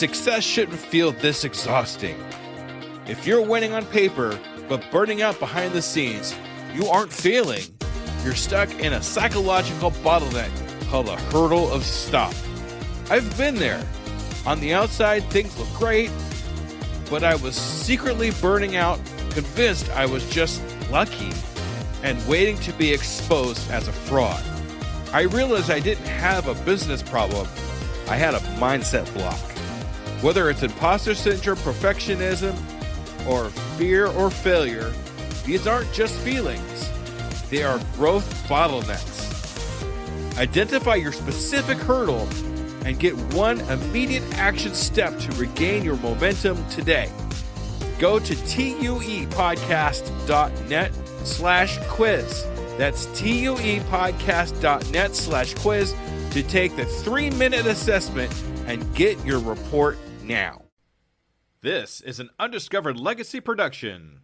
Success shouldn't feel this exhausting. If you're winning on paper, but burning out behind the scenes, you aren't failing. You're stuck in a psychological bottleneck called a hurdle of stop. I've been there. On the outside, things look great, but I was secretly burning out, convinced I was just lucky, and waiting to be exposed as a fraud. I realized I didn't have a business problem. I had a mindset block. Whether it's imposter syndrome, perfectionism, or fear or failure, these aren't just feelings. They are growth bottlenecks. Identify your specific hurdle and get one immediate action step to regain your momentum today. Go to tuepodcast.net/quiz. That's tuepodcast.net/quiz to take the 3-minute assessment and get your report now. This is an Undiscovered Legacy production.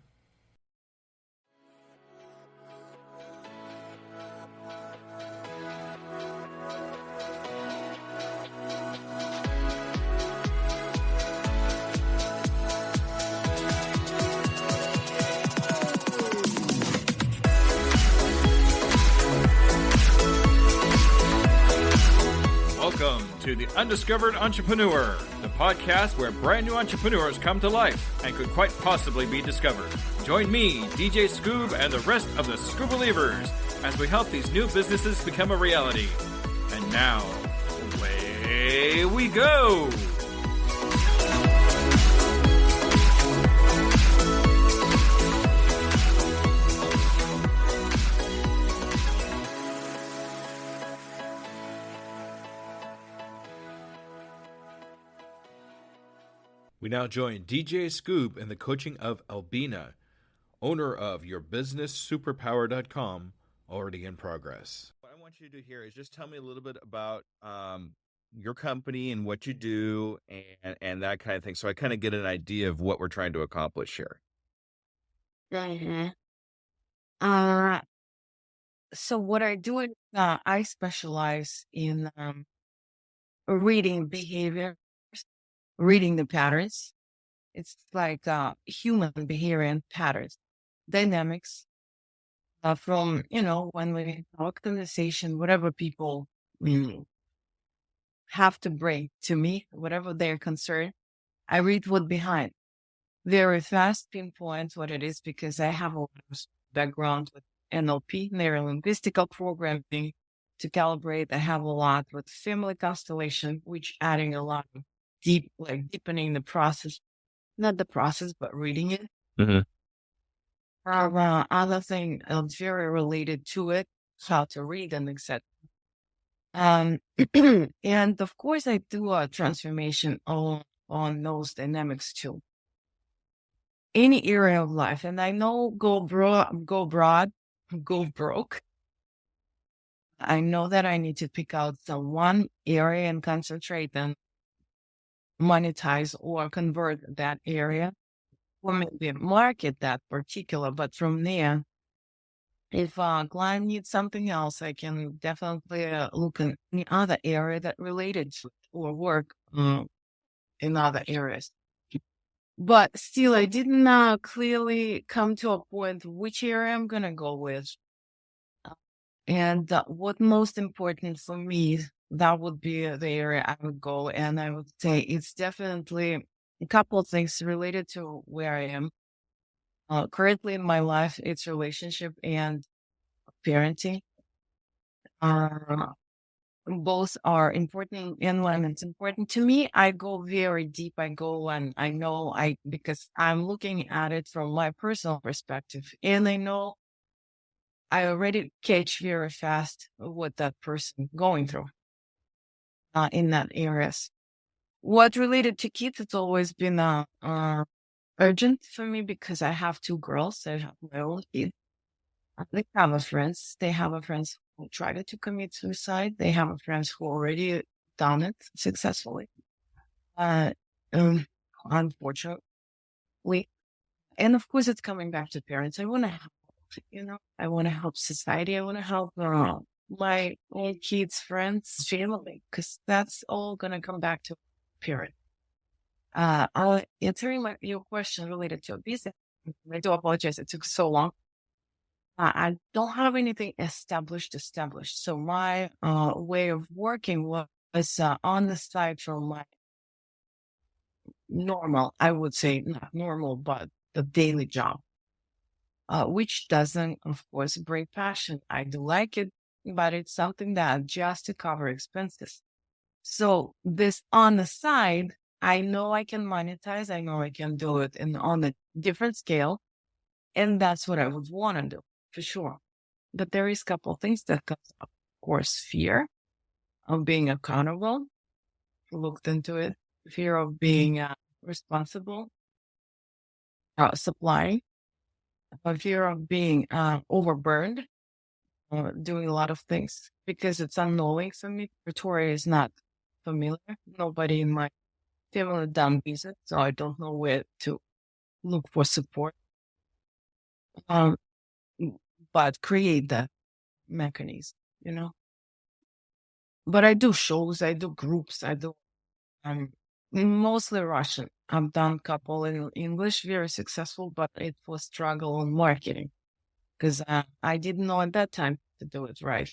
Welcome to The Undiscovered Entrepreneur, the podcast where brand new entrepreneurs come to life and could quite possibly be discovered. Join me, DJskoob, and the rest of the Skoob Believers as we help these new businesses become a reality. And now, away we go! We now join DJskoob in the coaching of Albina, owner of YourBusinessSuperpower.com, already in progress. What I want you to do here is just tell me a little bit about your company and what you do and that kind of thing, so I kind of get an idea of what we're trying to accomplish here. Mhm. So what I do, I specialize in reading behavior, reading the patterns. It's like human behavior and patterns, dynamics from, when we have a conversation, whatever people have to bring to me, whatever their concern, I read what behind. Very fast pinpoint what it is because I have a lot of background with NLP, neuro-linguistical programming to calibrate. I have a lot with family constellation, which adding a lot of deepening the process, not the process, but reading it. Mm-hmm. Other thing very related to it, how to read and etc. And of course, I do a transformation on those dynamics too. Any area of life, and I know go broad, go broke. I know that I need to pick out some one area and concentrate and monetize or convert that area, or maybe market that particular. But from there, if a client needs something else, I can definitely look in the other area that related to it or work in other areas. But still, I didn't clearly come to a point which area I'm going to go with. And what most important for me, that would be the area I would go. And I would say it's definitely a couple of things related to where I am. Currently in my life, it's relationship and parenting. Both are important, and when it's important to me, I go very deep. I go and I know because I'm looking at it from my personal perspective, and I know I already catch very fast what that person going through in that areas. What related to kids, it's always been urgent for me because I have 2 girls. I have my own kids. They have a friends. They have a friends who tried to commit suicide. They have a friends who already done it successfully. Unfortunately, and of course, it's coming back to parents. I want to help. I want to help society. I want to help my own kids, friends, family, because that's all gonna come back to parent. Answering your question related to obesity, I do apologize. It took so long. I don't have anything established. So my way of working was on the side from my normal, I would say not normal, but the daily job, which doesn't, of course, bring passion. I do like it, but it's something that just to cover expenses. So this on the side, I know I can monetize. I know I can do it on a different scale. And that's what I would want to do for sure. But there is a couple of things that comes up. Of course, fear of being accountable. Looked into it. Fear of being responsible. Supply. A fear of being overburned. Doing a lot of things because it's unknowing for me. Territory is not familiar. Nobody in my family done business, so I don't know where to look for support. But create that mechanism, you know. But I do shows, I do groups, I do mostly Russian. I've done a couple in English, very successful, but it was struggle on marketing because I didn't know at that time to do it right.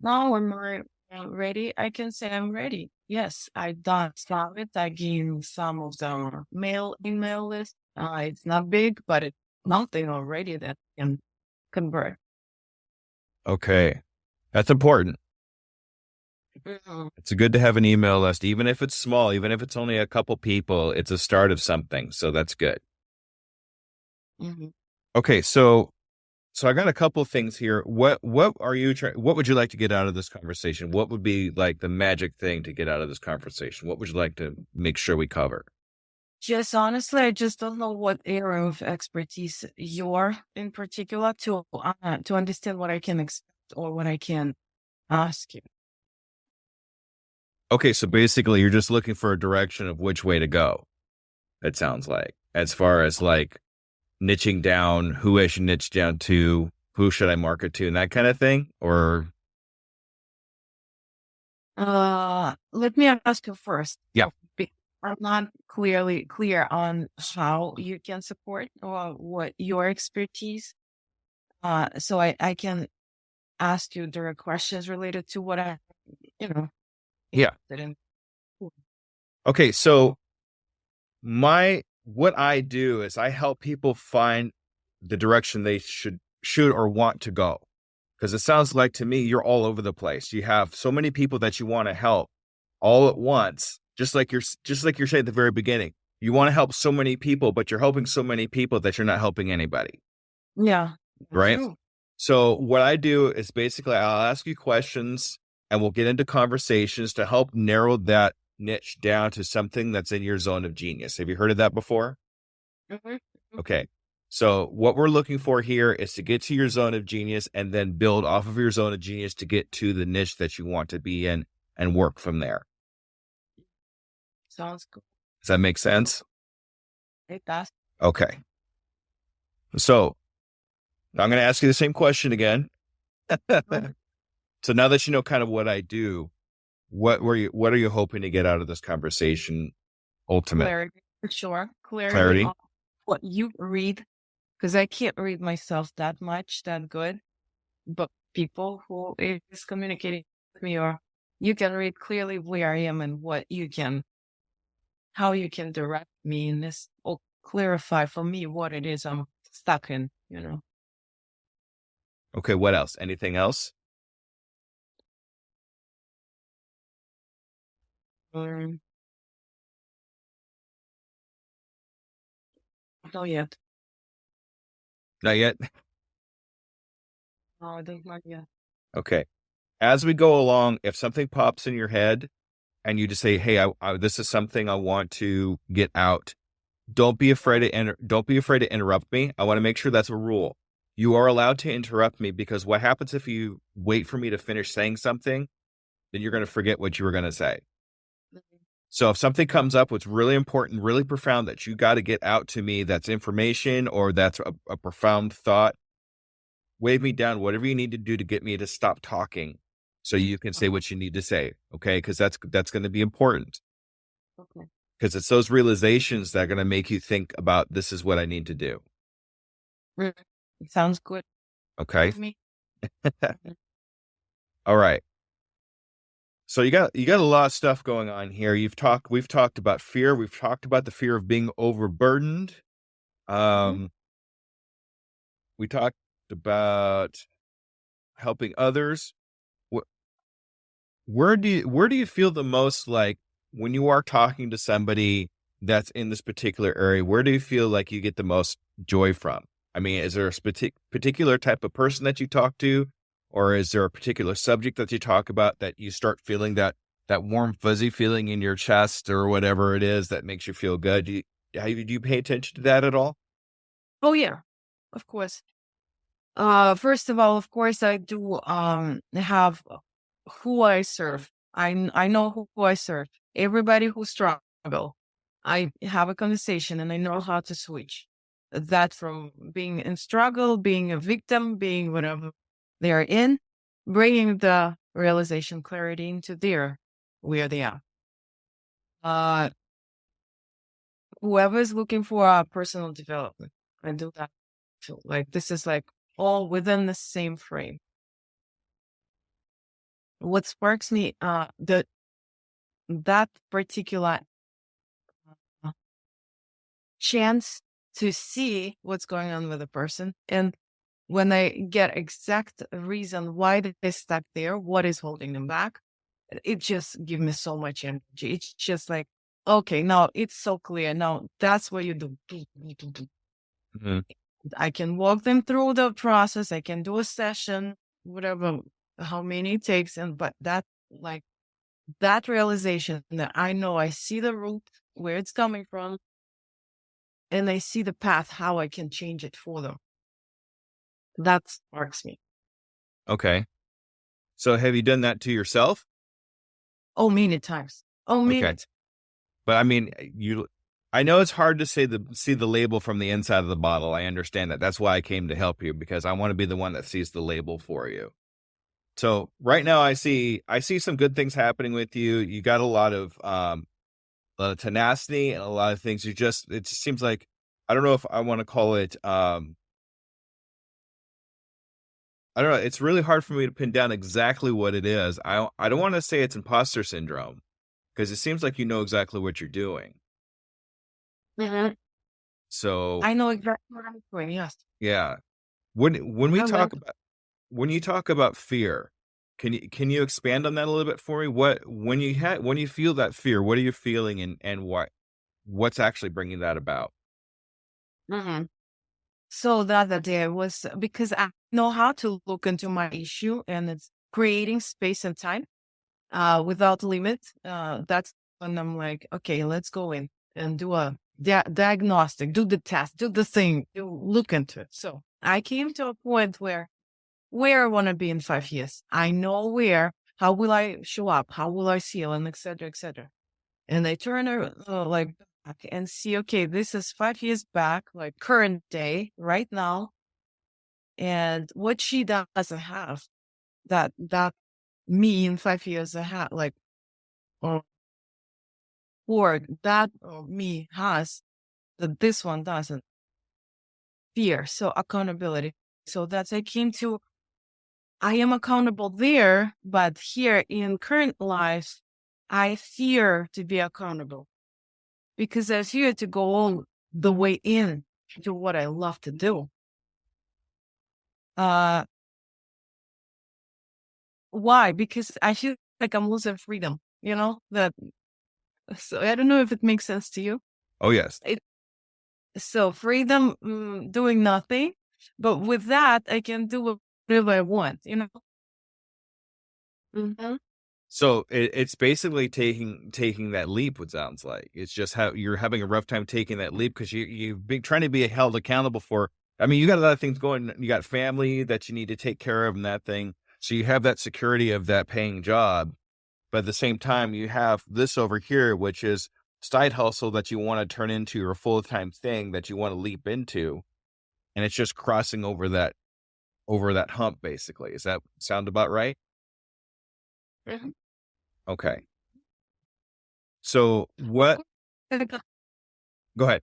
Now am I ready? I can say I'm ready. Yes, I done some of it. I gained some of the email list. It's not big, but it's something already that can convert. Okay. That's important. It's good to have an email list, even if it's small, even if it's only a couple people, it's a start of something. So that's good. Mm-hmm. Okay. So I got a couple of things here. What are you what would you like to get out of this conversation? What would be like the magic thing to get out of this conversation? What would you like to make sure we cover? Just honestly, I just don't know what area of expertise you're in particular to understand what I can expect or what I can ask you. Okay, so basically you're just looking for a direction of which way to go. It sounds like, as far as like niching down, who I should niche down to, who should I market to, and that kind of thing, or Let me ask you first. Yeah. I'm not clearly clear on how you can support or what your expertise. So I can ask you direct questions related to what I, Yeah. interested in. Okay, so what I do is I help people find the direction they should or want to go. Because it sounds like to me you're all over the place. You have so many people that you want to help all at once, just like you're saying at the very beginning. You want to help so many people, but you're helping so many people that you're not helping anybody. Yeah. Right? True. So what I do is basically I'll ask you questions and we'll get into conversations to help narrow that niche down to something that's in your zone of genius. Have you heard of that before? Mm-hmm. Okay. So what we're looking for here is to get to your zone of genius and then build off of your zone of genius to get to the niche that you want to be in and work from there. Sounds good. Does that make sense? It does. Okay. So I'm going to ask you the same question again. So now that you know kind of what I do, what are you hoping to get out of this conversation ultimately? Clarity, for sure. Clarity. On what you read, because I can't read myself that good, but people who is communicating with me, or you can read clearly where I am and how you can direct me in this, or clarify for me what it is I'm stuck in, Okay, what else? Anything else? Not yet. Not yet? No, I think not yet. Okay. As we go along, if something pops in your head and you just say, hey, this is something I want to get out, don't be afraid to interrupt me. I want to make sure that's a rule. You are allowed to interrupt me, because what happens if you wait for me to finish saying something, then you're going to forget what you were going to say. So if something comes up, what's really important, really profound that you got to get out to me, that's information or that's a profound thought, wave me down, whatever you need to do to get me to stop talking so you can say what you need to say. Okay. Because that's going to be important. Okay. Because it's those realizations that are going to make you think about, this is what I need to do. Sounds good. Okay. To me. All right. So you got a lot of stuff going on here. We've talked about fear. We've talked about the fear of being overburdened. We talked about helping others. Where do you feel the most, like, when you are talking to somebody that's in this particular area, where do you feel like you get the most joy from? I mean, is there a particular type of person that you talk to, or is there a particular subject that you talk about that you start feeling that warm, fuzzy feeling in your chest or whatever it is that makes you feel good? Do you pay attention to that at all? Oh yeah, of course. First of all, of course, I do have who I serve. I know who I serve. Everybody who struggle, I have a conversation and I know how to switch that from being in struggle, being a victim, being whatever they're in, bringing the realization clarity into where they are. Whoever is looking for personal development, I do that too. Like this is like all within the same frame. What sparks me, that particular chance to see what's going on with a person, and when I get exact reason why they stuck there, what is holding them back, it just gives me so much energy. It's just like, okay, now it's so clear. Now that's what you do. Mm-hmm. I can walk them through the process. I can do a session, whatever, how many it takes. But that, like, that realization that I know I see the root, where it's coming from, and I see the path, how I can change it for them. That sparks me. Okay. So have you done that to yourself? Oh, many times. Oh, many. Okay. But I mean, I know it's hard to see the label from the inside of the bottle. I understand that. That's why I came to help you, because I want to be the one that sees the label for you. So right now I see some good things happening with you. You got a lot of tenacity and a lot of things. It just seems like, I don't know if I want to call it, I don't know. It's really hard for me to pin down exactly what it is. I don't want to say it's imposter syndrome, because it seems like you know exactly what you're doing. Mm-hmm. So I know exactly what I'm doing. Yes. yeah. When you talk about fear, can you expand on that a little bit for me? When you feel that fear, what are you feeling, and what's actually bringing that about? Mm-hmm. So the other day was because I know how to look into my issue, and it's creating space and time without limit. That's when I'm like, okay, let's go in and do a diagnostic, do the test, do the thing, look into it. So I came to a point where I want to be in 5 years. I know how will I show up? How will I feel? And et cetera, et cetera. And I turn like back and see, okay, this is 5 years back, like current day, right now. And what she doesn't have, that me in 5 years I have, like, or that me has, that this one doesn't. Fear. So accountability. So that's, I came to, I am accountable there, but here in current life, I fear to be accountable because I fear to go all the way in to what I love to do. Why? Because I feel like I'm losing freedom, so I don't know if it makes sense to you. Oh, yes. So freedom, doing nothing, but with that, I can do whatever I want, Mm-hmm. So it's basically taking that leap. What sounds like it's just how you're having a rough time taking that leap, because you've been trying to be held accountable for. I mean, you got a lot of things going. You got family that you need to take care of, and that thing. So you have that security of that paying job, but at the same time, you have this over here, which is side hustle that you want to turn into your full-time thing that you want to leap into, and it's just crossing over that hump. Basically, does that sound about right? Mm-hmm. Okay. So what Go ahead.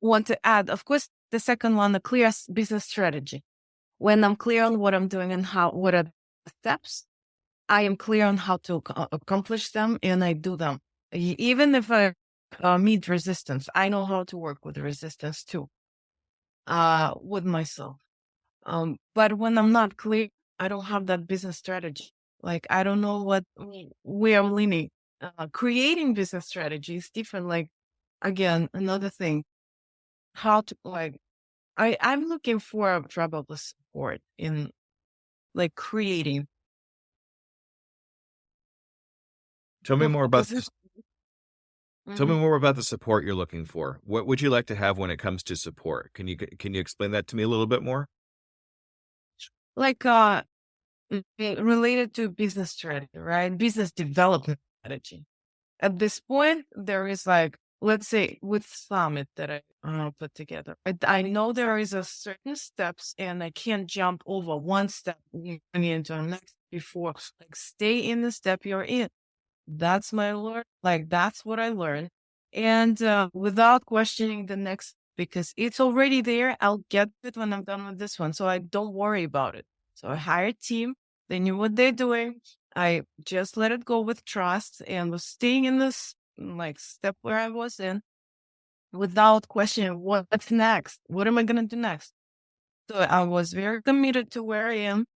Want to add, of course, the second one, the clear business strategy. When I'm clear on what I'm doing and what are the steps, I am clear on how to accomplish them, and I do them. Even if I meet resistance, I know how to work with resistance too, with myself. But when I'm not clear, I don't have that business strategy. Like, I don't know where I'm leaning. Creating business strategy is different. Like, again, another thing, how to, like, I'm looking for probably support in like creating. Tell me more about this. Tell me Mhm. more about the support you're looking for. What would you like to have when it comes to support? Can you explain that to me a little bit more? Like related to business strategy, right? Business development strategy. At this point, there is like, let's say with Summit that I put together, I know there is a certain steps and I can't jump over one step into the next before, like stay in the step you're in. That's my learn. Like that's what I learned. And without questioning the next, because it's already there, I'll get it when I'm done with this one. So I don't worry about it. So I hired a team. They knew what they're doing. I just let it go with trust and was staying in this like step where I was in without questioning what's next. What am I going to do next? So I was very committed to where I am,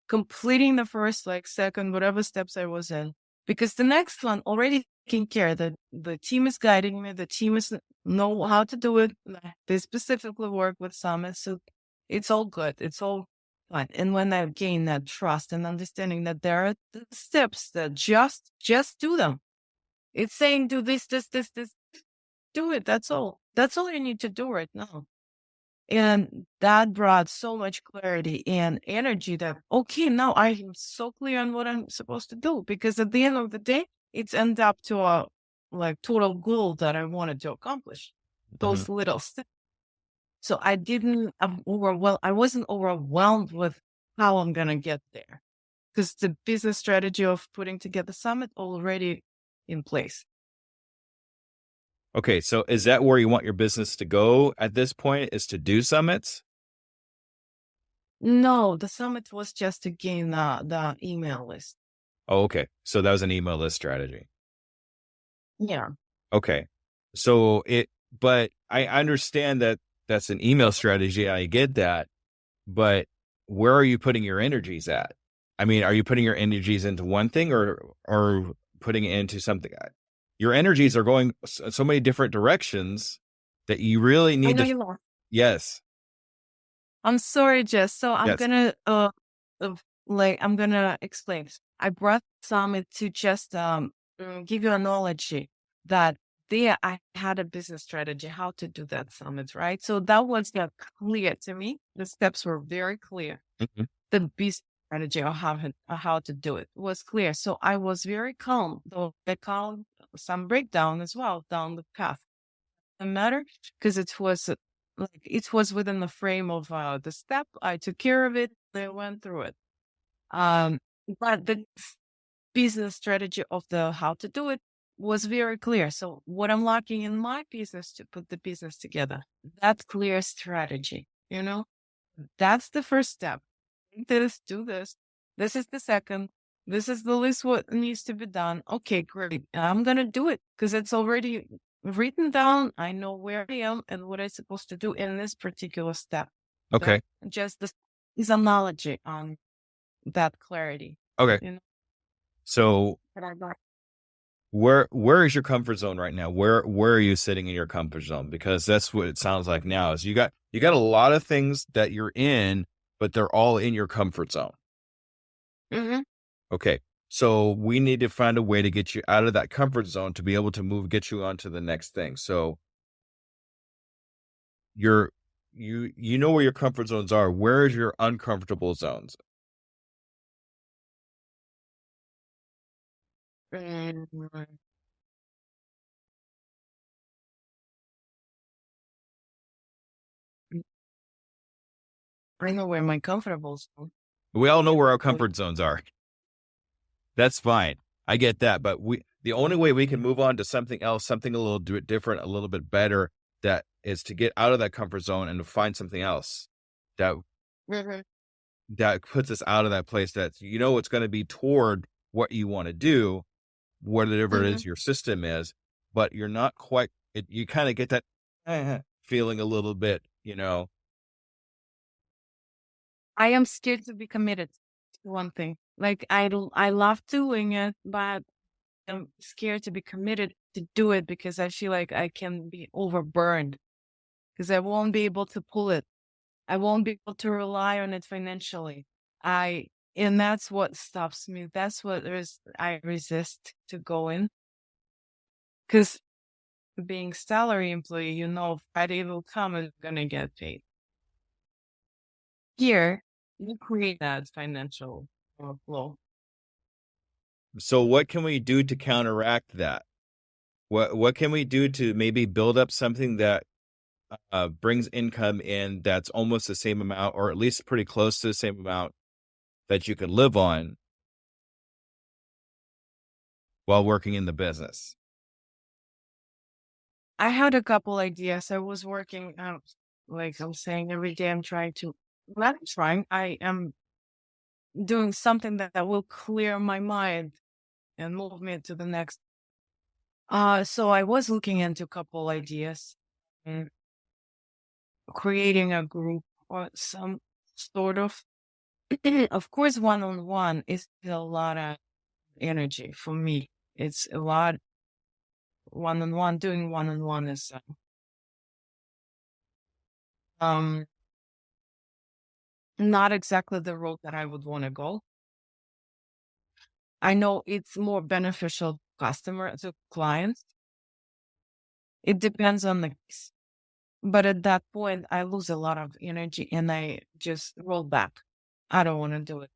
completing the first, like second, whatever steps I was in, because the next one already taking care that the team is guiding me. The team is know how to do it. They specifically work with Summit. So it's all good. It's all fine. And when I gain that trust and understanding that there are the steps that just do them. It's saying do this, do it. That's all. That's all you need to do right now. And that brought so much clarity and energy that, okay, now I am so clear on what I'm supposed to do. Because at the end of the day, it's end up to a like total goal that I wanted to accomplish. Those little steps. So I didn't I wasn't overwhelmed with how I'm gonna get there. Because the business strategy of putting together Summit already in place. Okay, so is that where you want your business to go at this point, is to do summits? No, the Summit was just to gain the email list. Oh, okay. So that was an email list strategy. Yeah. Okay. So but I understand that that's an email strategy. I get that. But where are you putting your energies at? I mean, are you putting your energies into one thing or putting it into something? Your energies are going so many different directions that you really I need know to. you are. Yes. I'm sorry, Jess. So I'm Yes. gonna I'm gonna explain. I brought Summit to just give you a knowledge that there I had a business strategy how to do that Summit, right? So that was not clear to me. The steps were very clear. Mhm. The business strategy of how to do it was clear. So I was very calm, though I calm some breakdown as well down the path. Doesn't matter because it was like it was within the frame of the step. I took care of it. I went through it. Um, but the business strategy of the how to do it was very clear. So what I'm lacking in my business to put the business together, that clear strategy, that's the first step. Do this. This is the second. This is the list what needs to be done. Okay, great. I'm gonna do it because it's already written down. I know where I am and what I'm supposed to do in this particular step. Okay. Just this is analogy on that clarity. Okay. You know, So that I got. where is your comfort zone right now? Where are you sitting in your comfort zone? Because that's what it sounds like now is you got a lot of things that you're in, but they're all in your comfort zone. Mm-hmm. Okay. So we need to find a way to get you out of that comfort zone to be able to get you on to the next thing. So you know where your comfort zones are. Where is your uncomfortable zones? I know where my comfortable zone. We all know Yeah, where our comfort zones are. That's fine. I get that, but the only way we can move on to something else, something a little different, a little bit better, that is to get out of that comfort zone and to find something else that Mhm. that puts us out of that place that it's going to be toward what you want to do, whatever it Mhm. is your system is, but you're not quite. You kind of get that feeling a little bit. I am scared to be committed to one thing. Like I love doing it, but I'm scared to be committed to do it because I feel like I can be overburned because I won't be able to pull it. I won't be able to rely on it financially. And that's what stops me. That's what I resist to go in because being salary employee, Friday will come and you're gonna get paid. Here, you create that financial flow. So what can we do to counteract that? What can we do to maybe build up something that brings income in that's almost the same amount, or at least pretty close to the same amount that you can live on while working in the business? I had a couple ideas. I was working out, like I'm saying, every day I'm not trying, I am doing something that will clear my mind and move me to the next. So I was looking into a couple ideas, mm, creating a group or some sort of, of course, one-on-one is a lot of energy for me. It's a lot one-on-one, doing one-on-one is, um, not exactly the road that I would want to go. I know it's more beneficial to clients. It depends on the case. But at that point, I lose a lot of energy and I just roll back. I don't want to do it.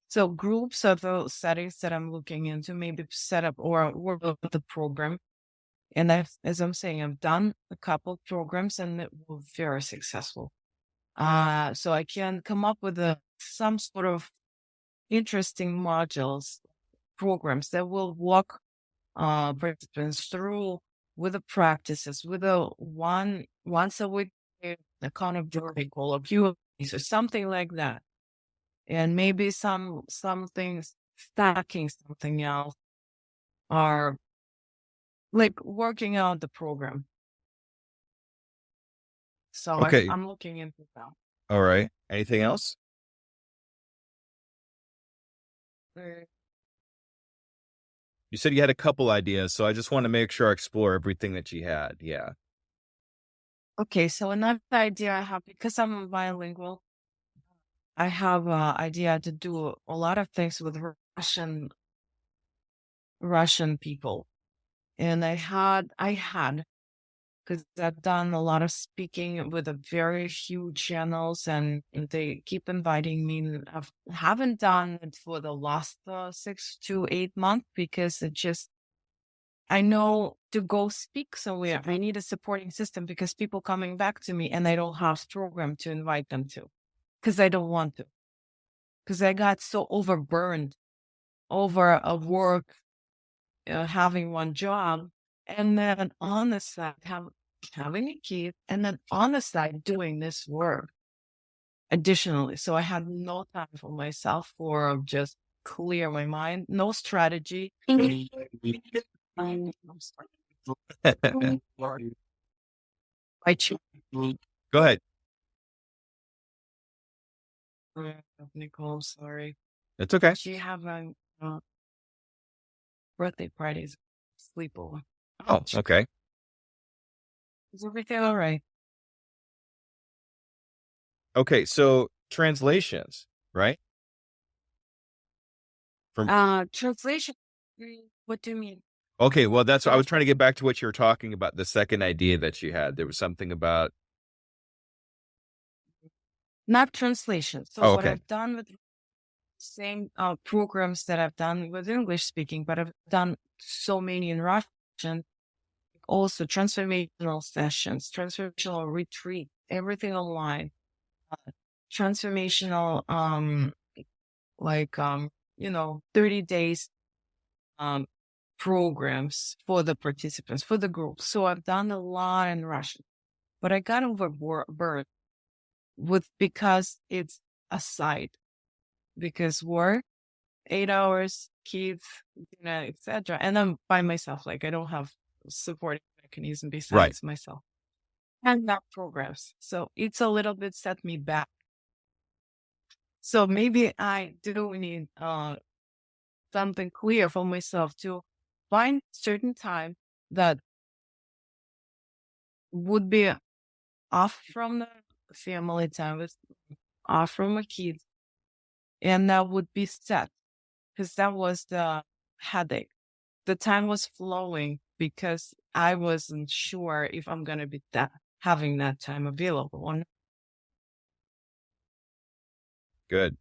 So groups are the settings that I'm looking into, maybe set up or work with the program. And as I'm saying, I've done a couple programs and it were very successful. So I can come up with some sort of interesting modules, programs that will walk participants through with the practices, with a once a week accountability call, a few or something like that, and maybe some things stacking something else, or like working out the program. So Okay. I'm looking into that. All right. Anything else? Uh, You said you had a couple ideas, so I just want to make sure I explore everything that you had. Yeah. Okay, so another idea I have, because I'm bilingual, I have an idea to do a lot of things with Russian people. And I had, because I've done a lot of speaking with a very few channels and they keep inviting me. And haven't done it for the last 6 to 8 months because I know to go speak somewhere, I need a supporting system because people coming back to me and I don't have program to invite them to because I don't want to, because I got so overburned over a work, having one job, and then on the side having a kid, and then on the side doing this work additionally. So I had no time for myself or just clear my mind, no strategy. I'm sorry. I choose Go ahead. Nicole, sorry. It's okay. She having birthday parties, sleepover. Oh, okay. Is everything all right? Okay. So translations, right? From Translation. What do you mean? Okay. Well, that's what I was trying to get back to what you were talking about. The second idea that you had, there was something about. Not translation. So Oh, what okay. I've done with same programs that I've done with English speaking, but I've done so many in Russian, also transformational sessions, transformational retreat, everything online, transformational, like, 30 days programs for the participants, for the group. So I've done a lot in Russian, but I got overburdened because it's a side, because work, 8 hours, kids, etc. And I'm by myself. Like I don't have supporting mechanism besides myself. And not programs. So it's a little bit set me back. So maybe I do need something clear for myself to find certain time that would be off from the family time, off from my kids, and that would be set, because that was the headache. The time was flowing because I wasn't sure if I'm going to be having that time available or not. Good.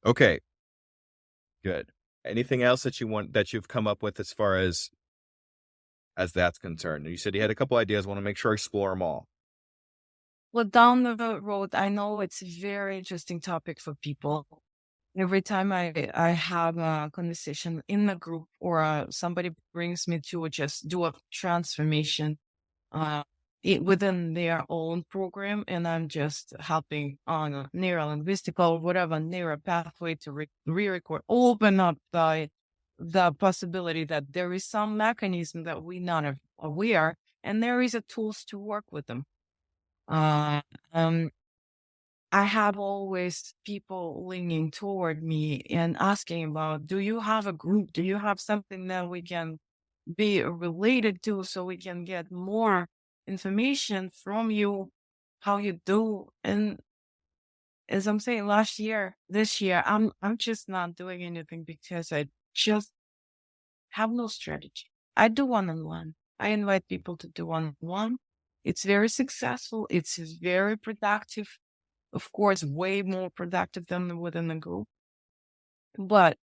Okay. Good. Anything else that you've come up with as far as that's concerned? You said you had a couple ideas. I want to make sure I explore them all. Well, down the road, I know it's a very interesting topic for people. Every time I have a conversation in the group or somebody brings me to just do a transformation within their own program, and I'm just helping on a neurolinguistic or whatever neural pathway to re-record, open up the possibility that there is some mechanism that we not aware, and there is a tools to work with them. I have always people leaning toward me and asking about, do you have a group? Do you have something that we can be related to so we can get more information from you, how you do? And as I'm saying, this year, I'm just not doing anything because I just have no strategy. I do one-on-one. I invite people to do one-on-one. It's very successful. It's very productive. Of course, way more productive than within the group. But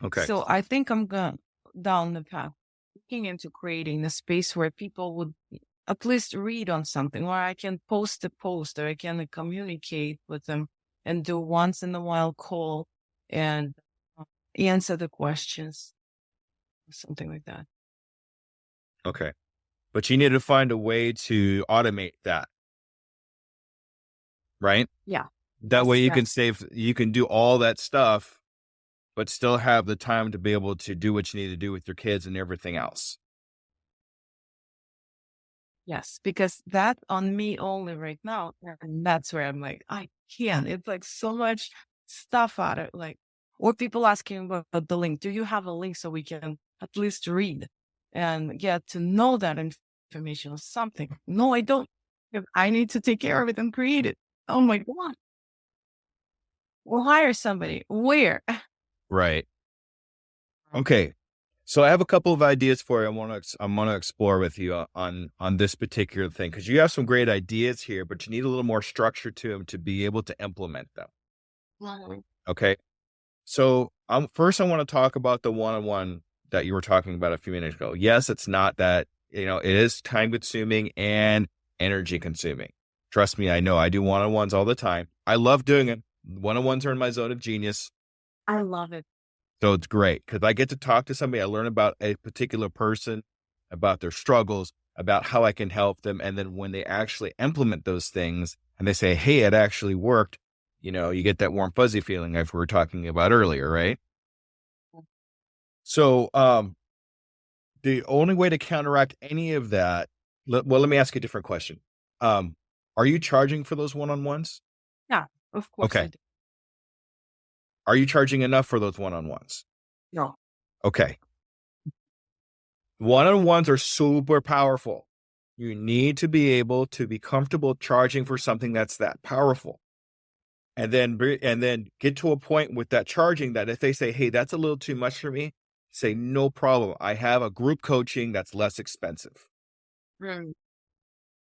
okay. So I think I'm going down the path, looking into creating a space where people would at least read on something, where I can post a post, or I can communicate with them and do once in a while call and answer the questions, something like that. Okay. But you need to find a way to automate that. Right? Yeah. That way you can do all that stuff, but still have the time to be able to do what you need to do with your kids and everything else. Yes, because that's on me only right now. And that's where I'm like, I can't. It's like so much stuff out of like, or people asking about the link. Do you have a link so we can at least read and get to know that information or something? No, I don't. I need to take care of it and create it. Oh my God. We'll hire somebody. Where? Right. Okay. So I have a couple of ideas for you. I want to explore with you on this particular thing, because you have some great ideas here, but you need a little more structure to them to be able to implement them. Wow. Okay. So first, I want to talk about the one-on-one that you were talking about a few minutes ago. Yes, it's not that, it is time consuming and energy consuming. Trust me, I know. I do one-on-ones all the time. I love doing it. One-on-ones are in my zone of genius. I love it. So it's great because I get to talk to somebody. I learn about a particular person, about their struggles, about how I can help them. And then when they actually implement those things and they say, hey, it actually worked, you get that warm, fuzzy feeling like we were talking about earlier, right? So the only way to counteract any of that, let me ask you a different question. Are you charging for those one-on-ones? Yeah, of course. Okay. I do. Are you charging enough for those one-on-ones? No. Okay. One-on-ones are super powerful. You need to be able to be comfortable charging for something that's that powerful. And then get to a point with that charging that if they say, hey, that's a little too much for me, say, no problem. I have a group coaching that's less expensive. Right.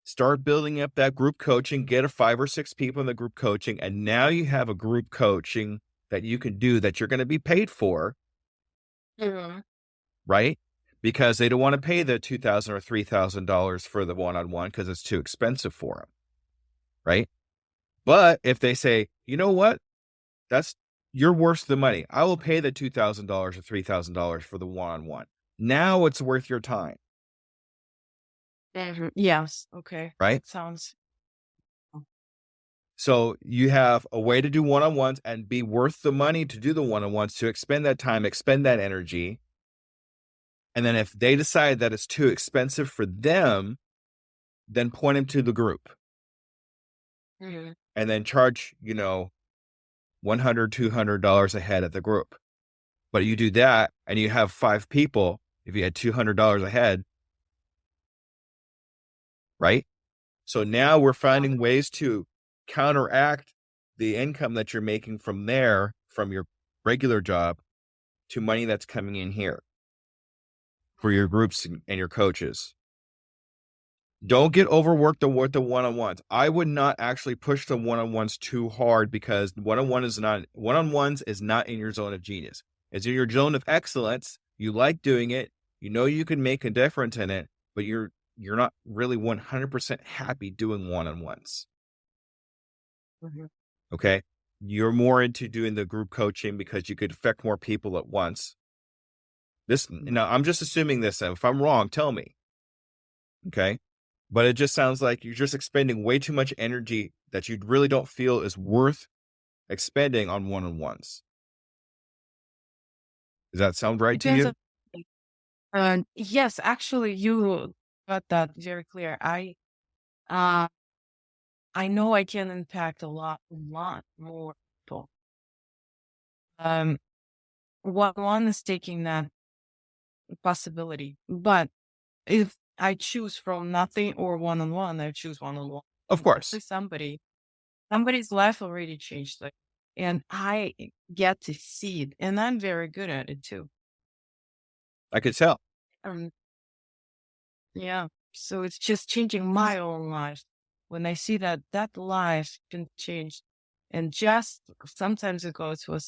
Start building up that group coaching, get 5 or 6 people in the group coaching. And now you have a group coaching that you can do that you're going to be paid for. Mm-hmm. Right? Because they don't want to pay the $2,000 or $3,000 for the one-on-one because it's too expensive for them. Right? But if they say, you know what, you're worth the money. I will pay the $2,000 or $3,000 for the one-on-one. Now it's worth your time, Yes. Okay. right? Sounds. So you have a way to do one-on-ones and be worth the money to do the one-on-ones, to expend that time, expend that energy. And then if they decide that it's too expensive for them, then point them to the group Mhm. and then charge, $100, $200 a head at the group. But you do that and you have 5 people, if you had $200 a head, right? So now we're finding ways to counteract the income that you're making from your regular job, to money that's coming in here for your groups and your coaches. Don't get overworked with the one-on-ones. I would not actually push the one-on-ones too hard, because one-on-ones is not in your zone of genius. It's in your zone of excellence. You like doing it. You know you can make a difference in it, but you're not really 100% happy doing one-on-ones. Mhm. Okay. You're more into doing the group coaching because you could affect more people at once. Now I'm just assuming this. If I'm wrong, tell me. Okay. But it just sounds like you're just expending way too much energy that you really don't feel is worth expending on one-on-ones. Does that sound right to Depends you? on. Yes, actually, you got that very clear. Uh, I know I can impact a lot more people. One is taking that possibility, but if I choose from nothing or one-on-one, I choose one-on-one. Of At course. least somebody's life already changed, like, and I get to see it, and I'm very good at it too. I could tell. Um, yeah. So it's just changing my own life. When I see that life can change, and just sometimes it goes to a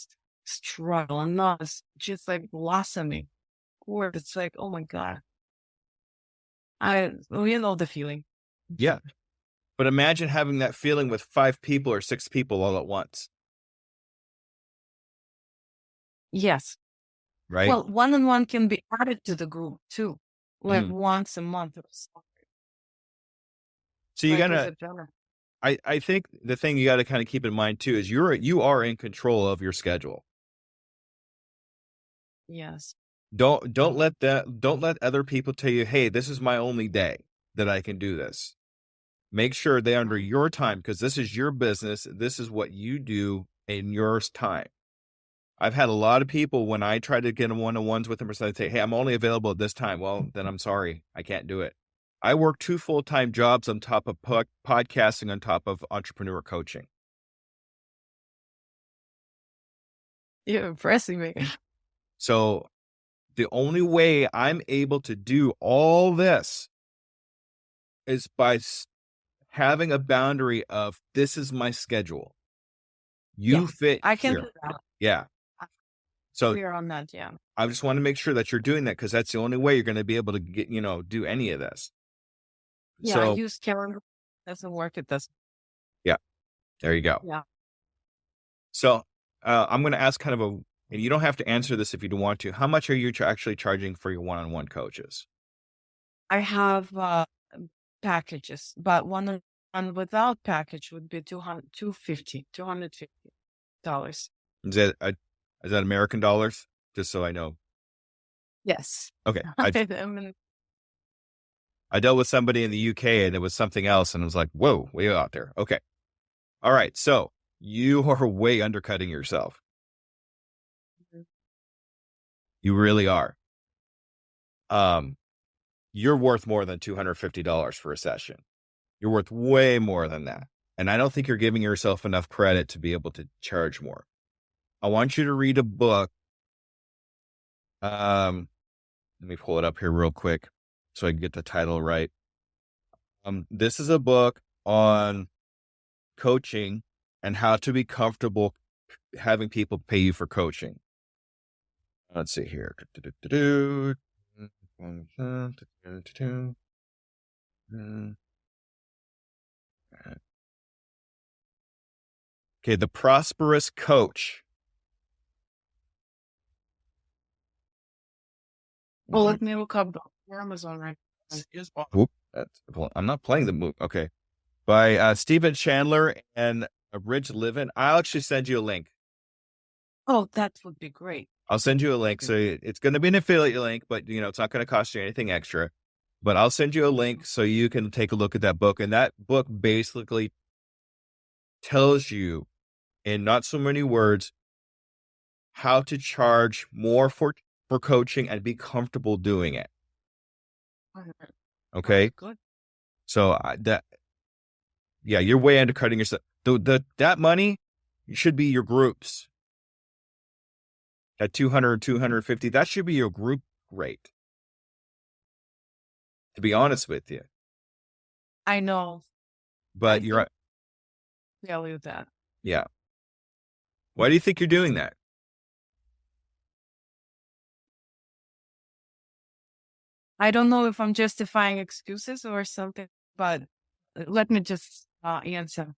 struggle, and not just like blossoming, or it's like, oh my God, you know the feeling. Yeah. But imagine having that feeling with 5 people or 6 people all at once, Yes. right? Well, one-on-one can be added to the group too, like Mhm. once a month or so, So you like as gotta, a general. I think the thing you got to kind of keep in mind too is you are in control of your schedule. Yes. Don't let other people tell you, hey, this is my only day that I can do this. Make sure they under your time, because this is your business. This is what you do in your time. I've had a lot of people, when I try to get one-on-ones with them, or something, say, hey, I'm only available at this time. Well, then I'm sorry, I can't do it. I work 2 full-time jobs on top of podcasting, on top of entrepreneur coaching. You're impressing me. So the only way I'm able to do all this is by having a boundary of, this is my schedule. Yeah, You fit I can here. do that. Yeah. I'm So clear on that. Yeah. I just want to make sure that you're doing that, because that's the only way you're going to be able to get, do any of this. Yeah, I So use calendar. Doesn't work. It doesn't. yeah, there you go. Yeah. So I'm going to ask kind of and you don't have to answer this if you don't want to. How much are you actually charging for your one-on-one coaches? I have packages, but one without package would be $250. Is that American dollars? Just so I know. Yes. Okay. I mean, I dealt with somebody in the UK and it was something else, and it was like, whoa, way out there. Okay. All right. So you are way undercutting yourself. You really are. You're worth more than $250 for a session. You're worth way more than that. And I don't think you're giving yourself enough credit to be able to charge more. I want you to read a book. Let me pull it up here real quick so I can get the title right. This is a book on coaching and how to be comfortable having people pay you for coaching. Let's see here. Okay, the prosperous coach. Well, let me look up the Amazon right now. Whoop, I'm not playing the movie. Okay. By Stephen Chandler and Ridge Livin. I'll actually send you a link. Oh, that would be great. I'll send you a link. So it's going to be an affiliate link, but it's not going to cost you anything extra. But I'll send you a link so you can take a look at that book. And that book basically tells you in not so many words how to charge more for coaching and be comfortable doing it. Okay. Good. So you're way undercutting yourself. That money should be your groups. At 200, 250, that should be your group rate. To be honest with you. I know. But you're right. Value that. Yeah. Why do you think you're doing that? I don't know if I'm justifying excuses or something, but let me just answer.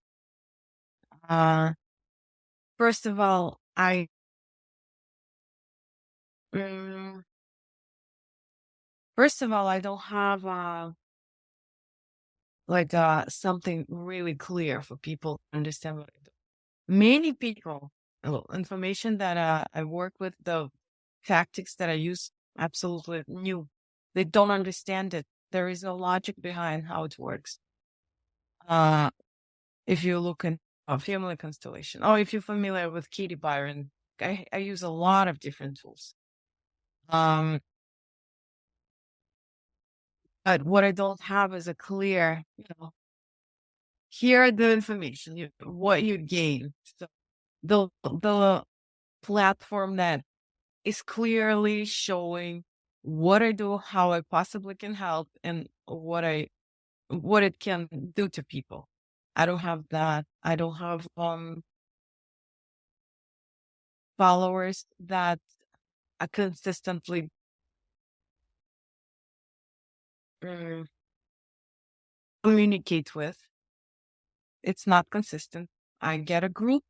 First of all, I don't have something really clear for people to understand what I do. Many people, information that I work with, the tactics that I use, absolutely new. They don't understand it. There is no logic behind how it works. If you look in a family constellation, or if you're familiar with Katie Byron, I use a lot of different tools. But what I don't have is a clear, here are the information, what you gain. So the platform that is clearly showing what I do, how I possibly can help, and what it can do to people. I don't have that. I don't have followers that I consistently communicate with. It's not consistent. I get a group.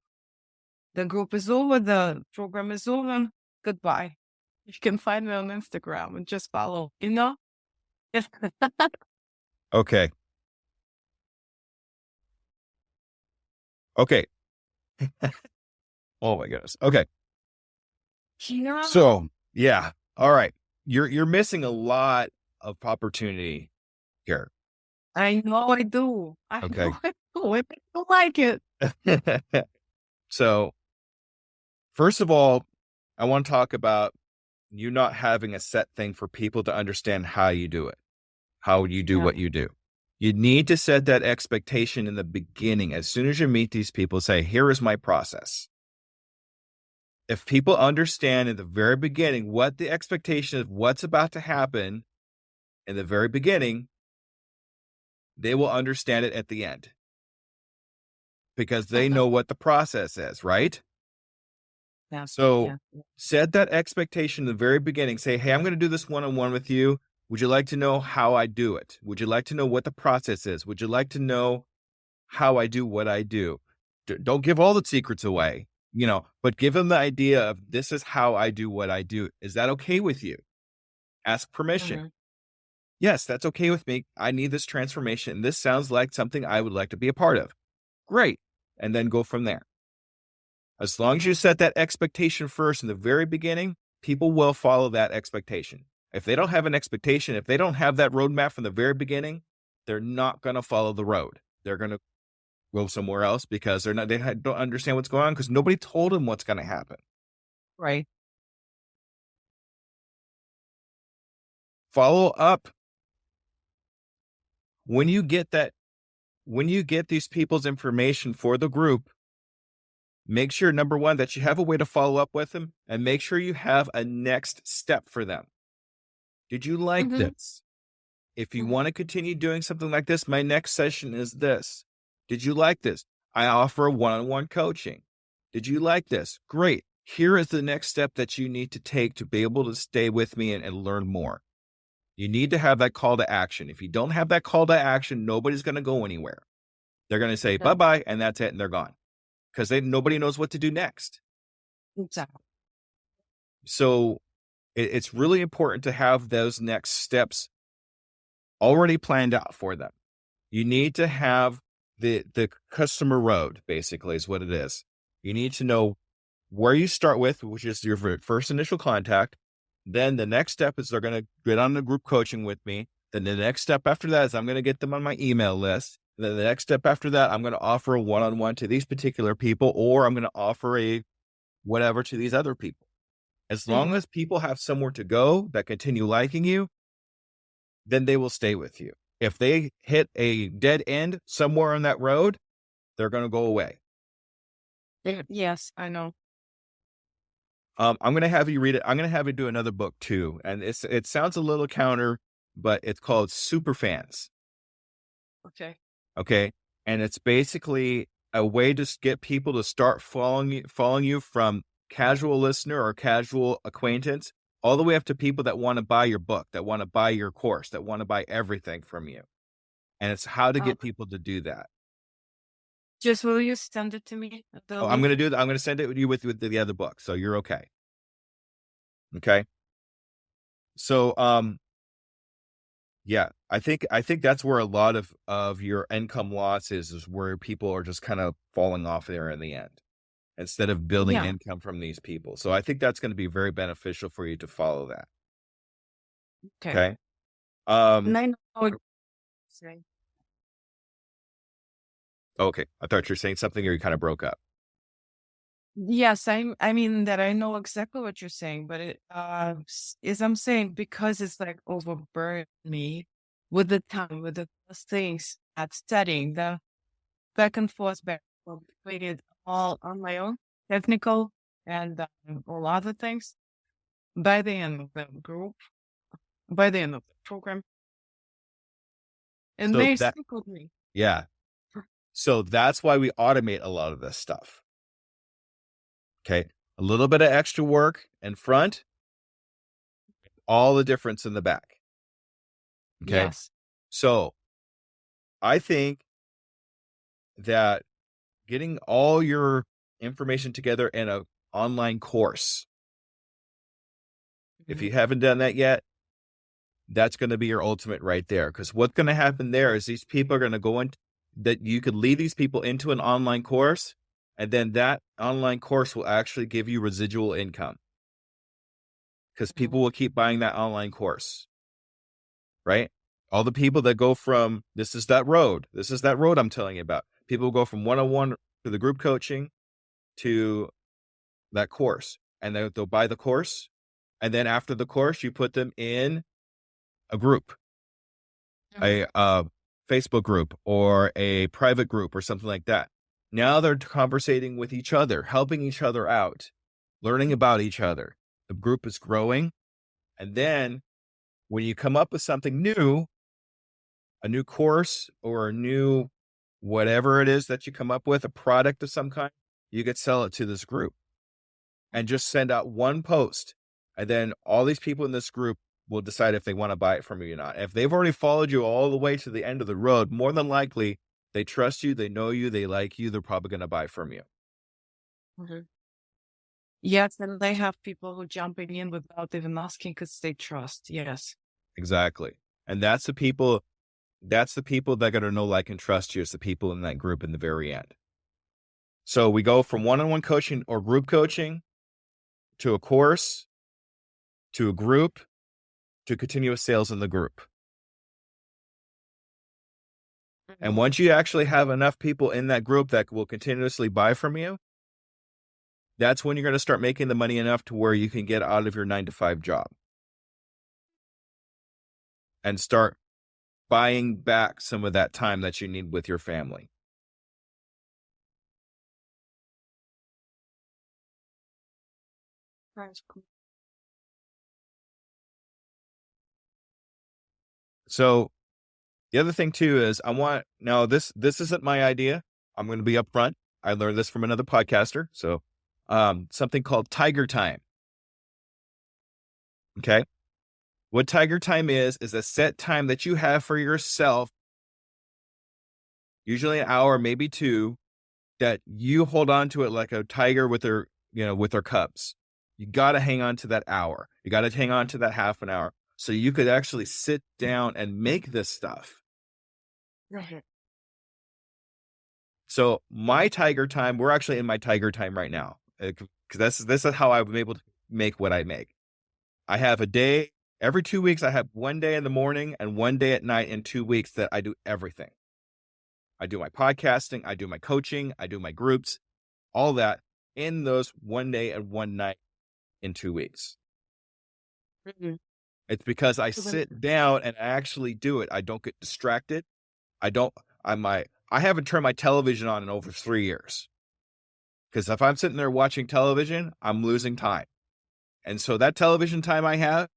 The group is over. The program is over. Goodbye. You can find me on Instagram and just follow, Okay. Okay. Oh my goodness. Okay. Yeah. So yeah. All right. You're missing a lot of opportunity here. I know I do. Okay. I don't like it. So first of all, I want to talk about you not having a set thing for people to understand how you do it, how you do what you do. You need to set that expectation in the beginning. As soon as you meet these people, say, here is my process. If people understand in the very beginning what the expectation is, what's about to happen in the very beginning, they will understand it at the end because they know what the process is, right? So set that expectation in the very beginning. Say, hey, I'm going to do this one-on-one with you. Would you like to know how I do it? Would you like to know what the process is? Would you like to know how I do what I do? Don't give all the secrets away, but give them the idea of this is how I do what I do. Is that okay with you? Ask permission. Yes, that's okay with me. I need this transformation. This sounds like something I would like to be a part of. Great. And then go from there. As long as you set that expectation first in the very beginning, people will follow that expectation. If they don't have an expectation, if they don't have that roadmap from the very beginning, they're not going to follow the road. They're going to go somewhere else because they don't understand what's going on because nobody told them what's going to happen. Right. Follow up. When you get these people's information for the group, make sure, number one, that you have a way to follow up with them and make sure you have a next step for them. Did you like this? If you want to continue doing something like this, my next session is this. Did you like this? I offer one-on-one coaching. Did you like this? Great. Here is the next step that you need to take to be able to stay with me and learn more. You need to have that call to action. If you don't have that call to action, nobody's going to go anywhere. They're going to say bye-bye, and that's it, and they're gone. because nobody knows what to do next. Exactly. So it's really important to have those next steps already planned out for them. You need to have the customer road, basically, is what it is. You need to know where you start with, which is your first initial contact. Then the next step is they're going to get on the group coaching with me. Then the next step after that is I'm going to get them on my email list. And then the next step after that, I'm going to offer a one-on-one to these particular people, or I'm going to offer a whatever to these other people. As long as people have somewhere to go that continue liking you, then they will stay with you. If they hit a dead end somewhere on that road, they're going to go away. Yes, I know. I'm going to have you read it. I'm going to have you do another book too. And it sounds a little counter, but it's called Superfans. Okay. Okay. And it's basically a way to get people to start following you from casual listener or casual acquaintance, all the way up to people that want to buy your book, that want to buy your course, that want to buy everything from you. And it's how to get people to do that. Just will you send it to me? I'm going to do that. I'm going to send it with you with the other book. So you're okay. Okay. So, yeah, I think that's where a lot of your income loss is where people are just kind of falling off there in the end, instead of building income from these people. So I think that's going to be very beneficial for you to follow that. Okay. And I know how it's saying. Okay. I thought you were saying something or you kind of broke up. Yes, I mean that I know exactly what you're saying, but it is I'm saying because it's like overburdened me with the time, with the things at studying, the back and forth between it all on my own, technical and all other things. By the end of the group, by the end of the program, and So they that- stick with me. Yeah. So that's why we automate a lot of this stuff. Okay. A little bit of extra work in front, all the difference in the back. Okay. Yes. So I think that getting all your information together in an online course, if you haven't done that yet, that's going to be your ultimate right there. Because what's going to happen there is these people are going to go in, that you could lead these people into an online course, and then that online course will actually give you residual income, because people will keep buying that online course, right? All the people that go from, this is that road I'm telling you about. People go from one-on-one to the group coaching to that course, and they'll buy the course. And then after the course, you put them in a group, a Facebook group or a private group or something like that. Now they're conversating with each other, helping each other out, learning about each other. The group is growing. And then when you come up with something new, a new course or a new whatever it is that you come up with, a product of some kind, you could sell it to this group and just send out one post. And then all these people in this group will decide if they want to buy it from you or not. If they've already followed you all the way to the end of the road, more than likely, they trust you, they know you, they like you, they're probably going to buy from you. Yes, and they have people who jumping in without even asking because they trust. Yes. Exactly. And that's the people that are going to know, like, and trust you, is the people in that group in the very end. So we go from one-on-one coaching or group coaching to a course, to a group, to continuous sales in the group. And once you actually have enough people in that group that will continuously buy from you, that's when you're going to start making the money enough to where you can get out of your 9-to-5 job and start buying back some of that time that you need with your family. That's cool. So the other thing too is this isn't my idea. I'm going to be upfront. I learned this from another podcaster. So something called Tiger Time. Okay. What Tiger Time is a set time that you have for yourself, usually an hour, maybe 2, that you hold on to it like a tiger with their, with their cubs. You got to hang on to that hour. You got to hang on to that half an hour so you could actually sit down and make this stuff. Right. So my tiger time, we're actually in my tiger time right now, because this is how I'm able to make what I make. I have a day every 2 weeks. I have one day in the morning and one day at night in 2 weeks that I do everything. I do my podcasting, I do my coaching, I do my groups, all that in those one day and one night in 2 weeks. Mm-hmm. It's because I sit down and actually do it. I don't get distracted. I haven't turned my television on in over 3 years. Because if I'm sitting there watching television, I'm losing time. And so that television time I have,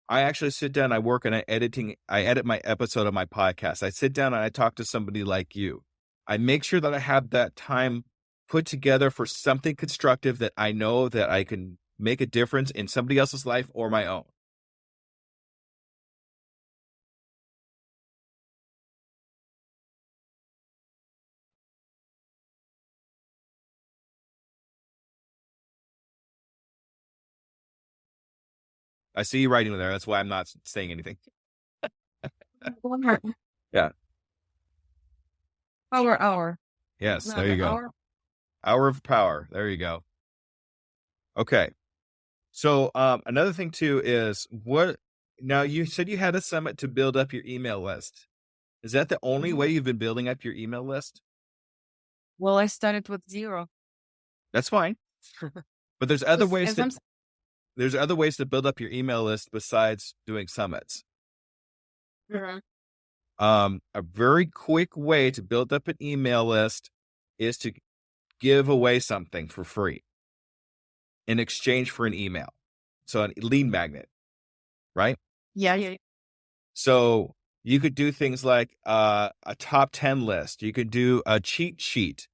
I actually sit down, I work and I edit my episode of my podcast. I sit down and I talk to somebody like you. I make sure that I have that time put together for something constructive that I know that I can make a difference in somebody else's life or my own. I see you writing there. That's why I'm not saying anything. Yeah. Hour. Yes, Not there you an go. hour. Hour of power. There you go. Okay. So another thing too is now you said you had a summit to build up your email list. Is that the only way you've been building up your email list? Well, I started with 0. That's fine. But there's other Just ways as to, I'm there's other ways to build up your email list besides doing summits. Mhm. A very quick way to build up an email list is to give away something for free in exchange for an email. So a lead magnet, right? Yeah. So you could do things like a top 10 list. You could do a cheat sheet.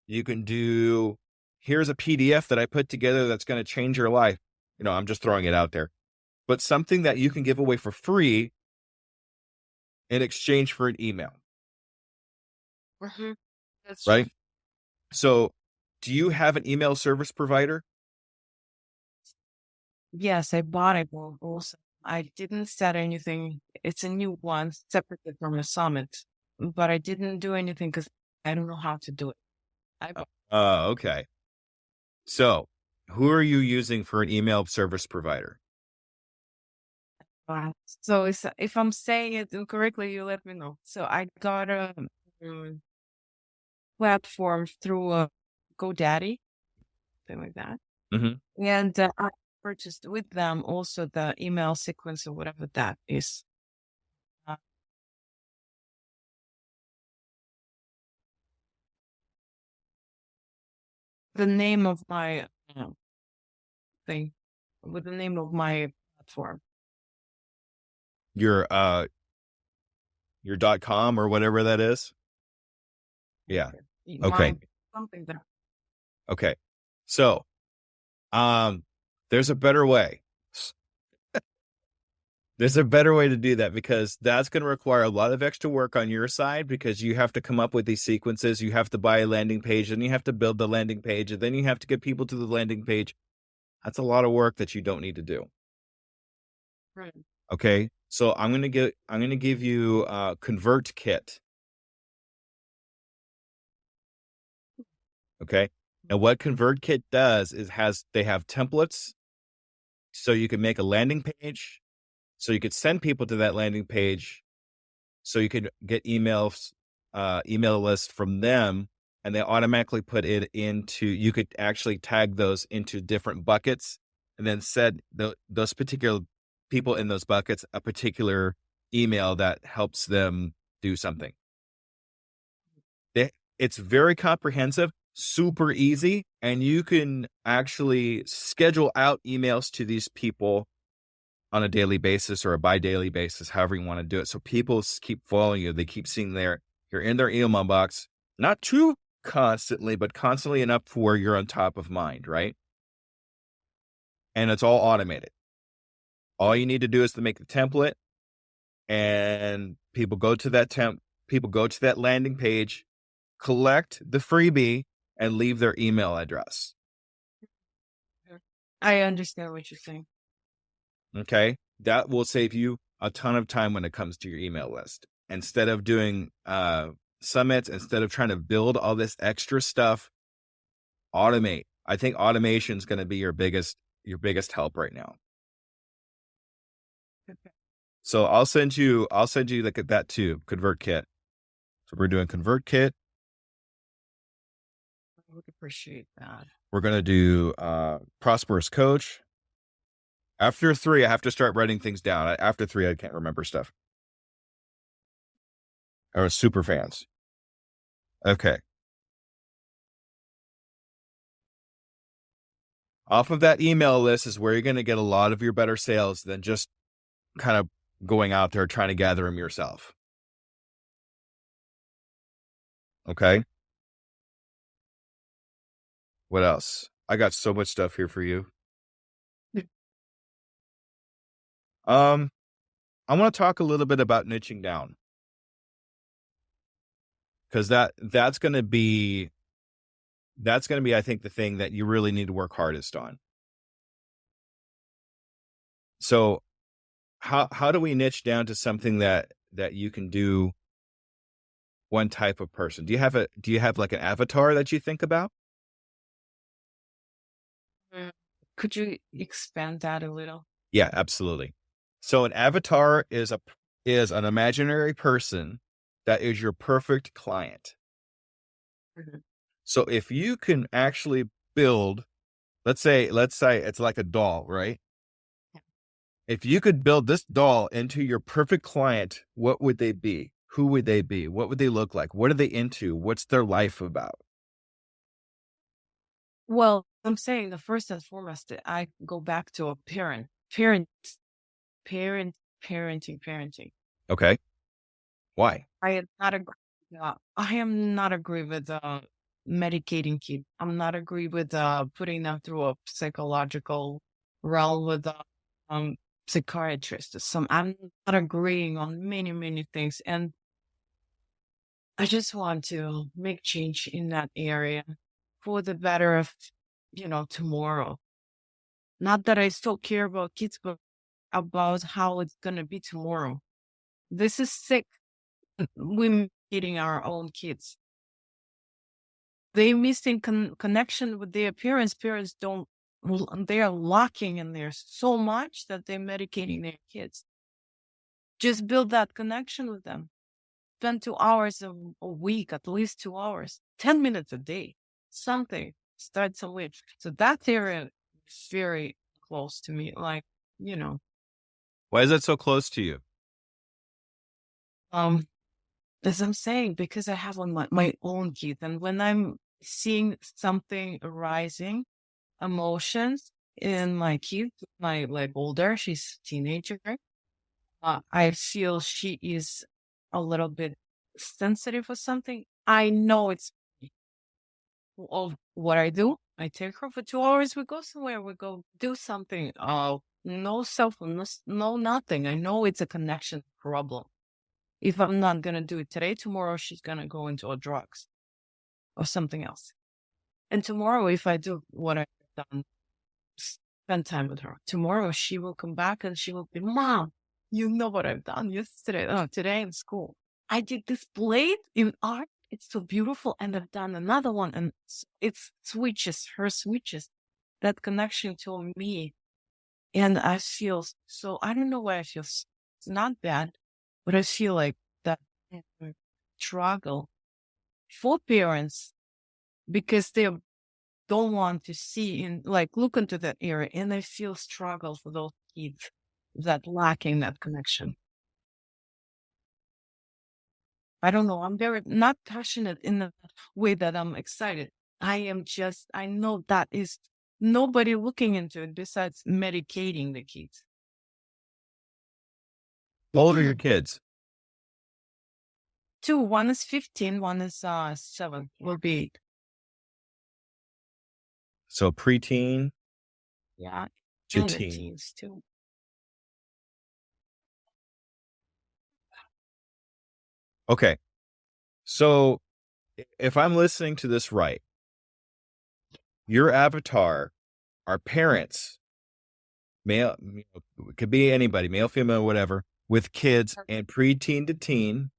You can do, here's a PDF that I put together that's going to change your life. I'm just throwing it out there. But something that you can give away for free in exchange for an email. Mm-hmm. That's Right? So do you have an email service provider? Yes, I bought it also. I didn't set anything. It's a new one separately from the summit, but I didn't do anything because I don't know how to do it. Okay. So who are you using for an email service provider? So if I'm saying it incorrectly, you let me know. So I got a platform through GoDaddy, something like that. Mm-hmm. And I purchased with them also the email sequence or whatever that is. The name of my thing, with the name of my platform. Your .com or whatever that is. Yeah. Okay. Something that. Okay. So, there's a better way. There's a better way to do that, because that's going to require a lot of extra work on your side, because you have to come up with these sequences. You have to buy a landing page, and you have to build the landing page, and then you have to get people to the landing page. That's a lot of work that you don't need to do. Right. Okay. So I'm going to give you a ConvertKit. Okay. And what ConvertKit does is they have templates, so you can make a landing page, so you could send people to that landing page, so you could get email lists from them, and they automatically put it into, you could actually tag those into different buckets, and then send those particular people in those buckets a particular email that helps them do something. It's very comprehensive, super easy, and you can actually schedule out emails to these people on a daily basis or a bi-daily basis, however you want to do it. So people keep following you. They keep seeing you're in their email box, not too constantly, but constantly enough for where you're on top of mind, right? And it's all automated. All you need to do is to make the template, and people go to that landing page, collect the freebie and leave their email address. I understand what you're saying. Okay. That will save you a ton of time when it comes to your email list. Instead of doing summits, instead of trying to build all this extra stuff, automate. I think automation is going to be your biggest help right now. Okay. So I'll send you like that too, ConvertKit. So we're doing ConvertKit. I would appreciate that. We're going to do Prosperous Coach. After 3, I have to start writing things down. After 3, I can't remember stuff. Or super fans. Okay. Off of that email list is where you're going to get a lot of your better sales than just kind of going out there trying to gather them yourself. Okay. What else? I got so much stuff here for you. I want to talk a little bit about niching down. Because that's going to be, I think, the thing that you really need to work hardest on. So how do we niche down to something that you can do one type of person? Do you have like an avatar that you think about? Could you expand that a little? Yeah, absolutely. So an avatar is an imaginary person that is your perfect client. Mhm. So if you can actually build, let's say it's like a doll, right? Yeah. If you could build this doll into your perfect client, what would they be? Who would they be? What would they look like? What are they into? What's their life about? Well, I'm saying the first and foremost, I go back to a parenting. Okay. Why? I am not agree. I am not agree with medicating kids. I'm not agree with putting them through a psychological realm with psychiatrist. I'm not agreeing on many things, and I just want to make change in that area for the better of tomorrow. Not that I still care about kids, but about how it's gonna be tomorrow. This is sick. We're eating our own kids. They missing connection with their parents. Parents don't. They are locking in there so much that they're medicating their kids. Just build that connection with them. Spend 2 hours a week, at least 2 hours, 10 minutes a day, something. Start somewhere. So that area is very close to me. Like, Why is that so close to you? as I'm saying, because I have my own kids, and when I'm seeing something arising, emotions in my kid, my like older, she's a teenager. I feel she is a little bit sensitive or something. I know it's of what I do. I take her for 2 hours. We go somewhere. We go do something. No cell phone, no nothing. I know it's a connection problem. If I'm not gonna do it today, tomorrow she's gonna go into a drugs or something else. And tomorrow, if I do what I've done, spend time with her. Tomorrow she will come back and she will be, Mom, you know what I've done yesterday, today in school. I did this blade in art. It's so beautiful. And I've done another one. And it's her switches, that connection to me. And I feel so, I don't know why I feel it's not bad, but I feel like that struggle for parents because they don't want to see look into that area, and I feel struggle for those kids that lacking that connection. I don't know. I'm very not passionate in the way that I'm excited. I know that is nobody looking into it besides medicating the kids. How old are your kids? 2, one is 15, one is 7, will be 8. So preteen Yeah. to And the teen. teens too. Okay. So if I'm listening to this right, your avatar are parents, male, it could be anybody, male, female, whatever, with kids and preteen to teen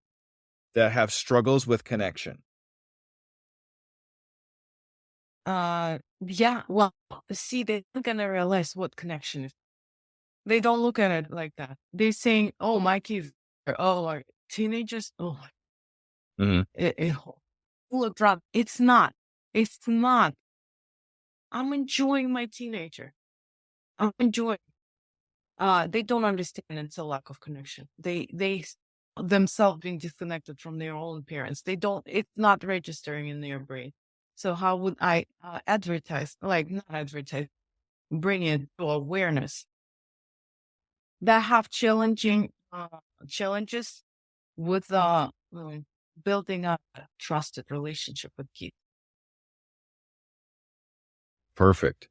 that have struggles with connection. Yeah. Well, see, they're not gonna realize what connection is. They don't look at it like that. They're saying, "Oh, my kids, are teenagers. Oh, Mhm. full of drama." It's not. It's not. I'm enjoying my teenager. I'm enjoying. They don't understand it's a lack of connection. They themselves being disconnected from their own parents. They don't. It's not registering in their brain. So how would I advertise? Like not advertise, bring it to awareness that have challenging challenges with building up a trusted relationship with kids. Perfect.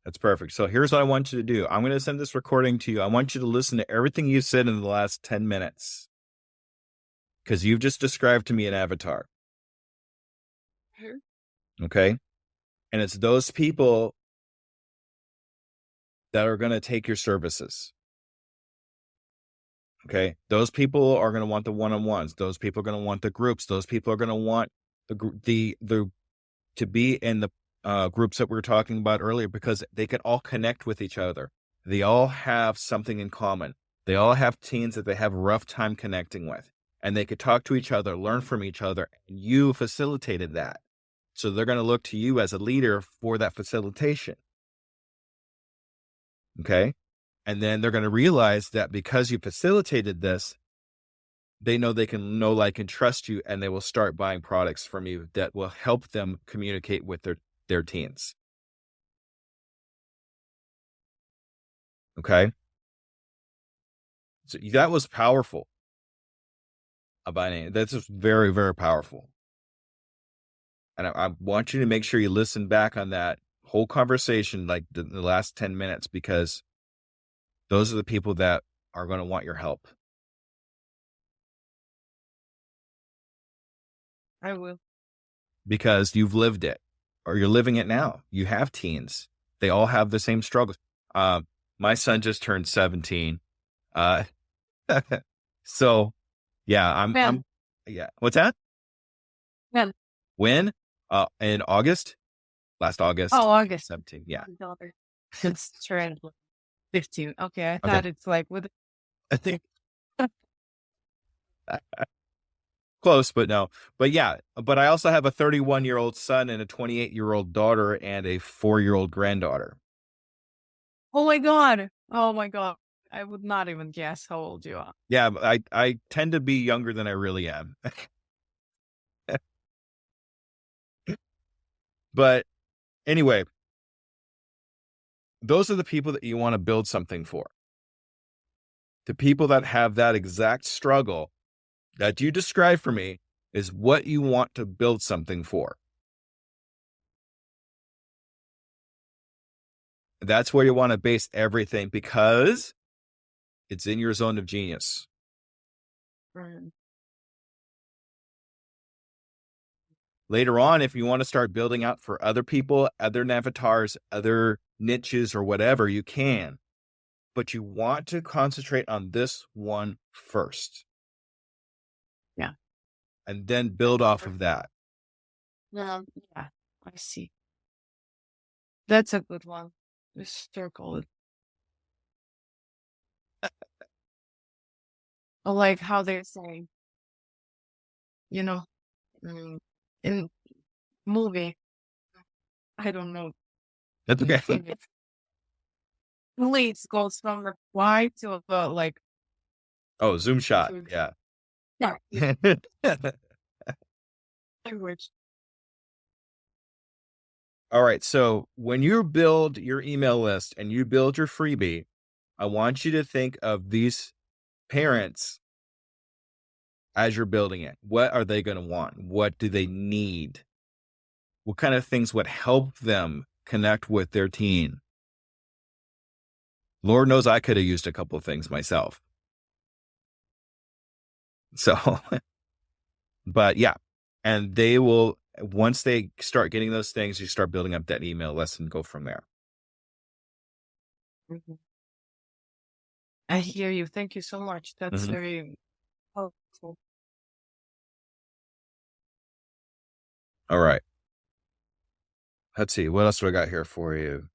That's perfect. So here's what I want you to do. I'm going to send this recording to you. I want you to listen to everything you said in the last 10 minutes because you've just described to me an avatar. Okay. And it's those people that are going to take your services. Okay. Those people are going to want the one-on-ones. Those people are going to want the groups. Those people are going to want the to be in the groups that we were talking about earlier because they can all connect with each other. They all have something in common. They all have teens that they have a rough time connecting with, and they could talk to each other, learn from each other. And you facilitated that. So they're going to look to you as a leader for that facilitation. Okay. And then they're going to realize that because you facilitated this, they know they can know, like, and trust you, and they will start buying products from you that will help them communicate with their teens. Okay. So that was powerful. Albina, that's just very, very powerful. And I want you to make sure you listen back on that whole conversation, like the last 10 minutes, because those are the people that are going to want your help. I will. Because you've lived it, or you're living it now. You have teens. They all have the same struggles. My son just turned 17. So yeah, yeah. What's that? When? In August? Last August. Oh, August. 17. Yeah. Daughter. It's turned 15. Okay. I Okay. thought it's like with I think close, but no. But yeah, but I also have a 31-year-old son and a 28-year-old daughter and a 4-year-old granddaughter. Oh my God. Oh my God. I would not even guess how old you are. Yeah, I tend to be younger than I really am. But anyway, those are the people that you want to build something for. The people that have that exact struggle that you described for me is what you want to build something for. That's where you want to base everything because it's in your zone of genius. Right. Later on, if you want to start building out for other people, other avatars, other niches or whatever, you can. But you want to concentrate on this one first. Yeah. And then build off of that. Yeah, I see. That's a good one. Just circle it. I like how they're saying, in movie, I don't know. That's okay. Leads goes from the wide to the like. Oh, zoom shot. Yeah. Yeah. Language. All right. So when you build your email list and you build your freebie, I want you to think of these parents as you're building it. What are they going to want? What do they need? What kind of things would help them connect with their teen? Lord knows I could have used a couple of things myself. So, but yeah. And they will, once they start getting those things, you start building up that email list and go from there. Mhm. I hear you. Thank you so much. That's Mhm. very helpful. All right. Let's see. What else do I got here for you?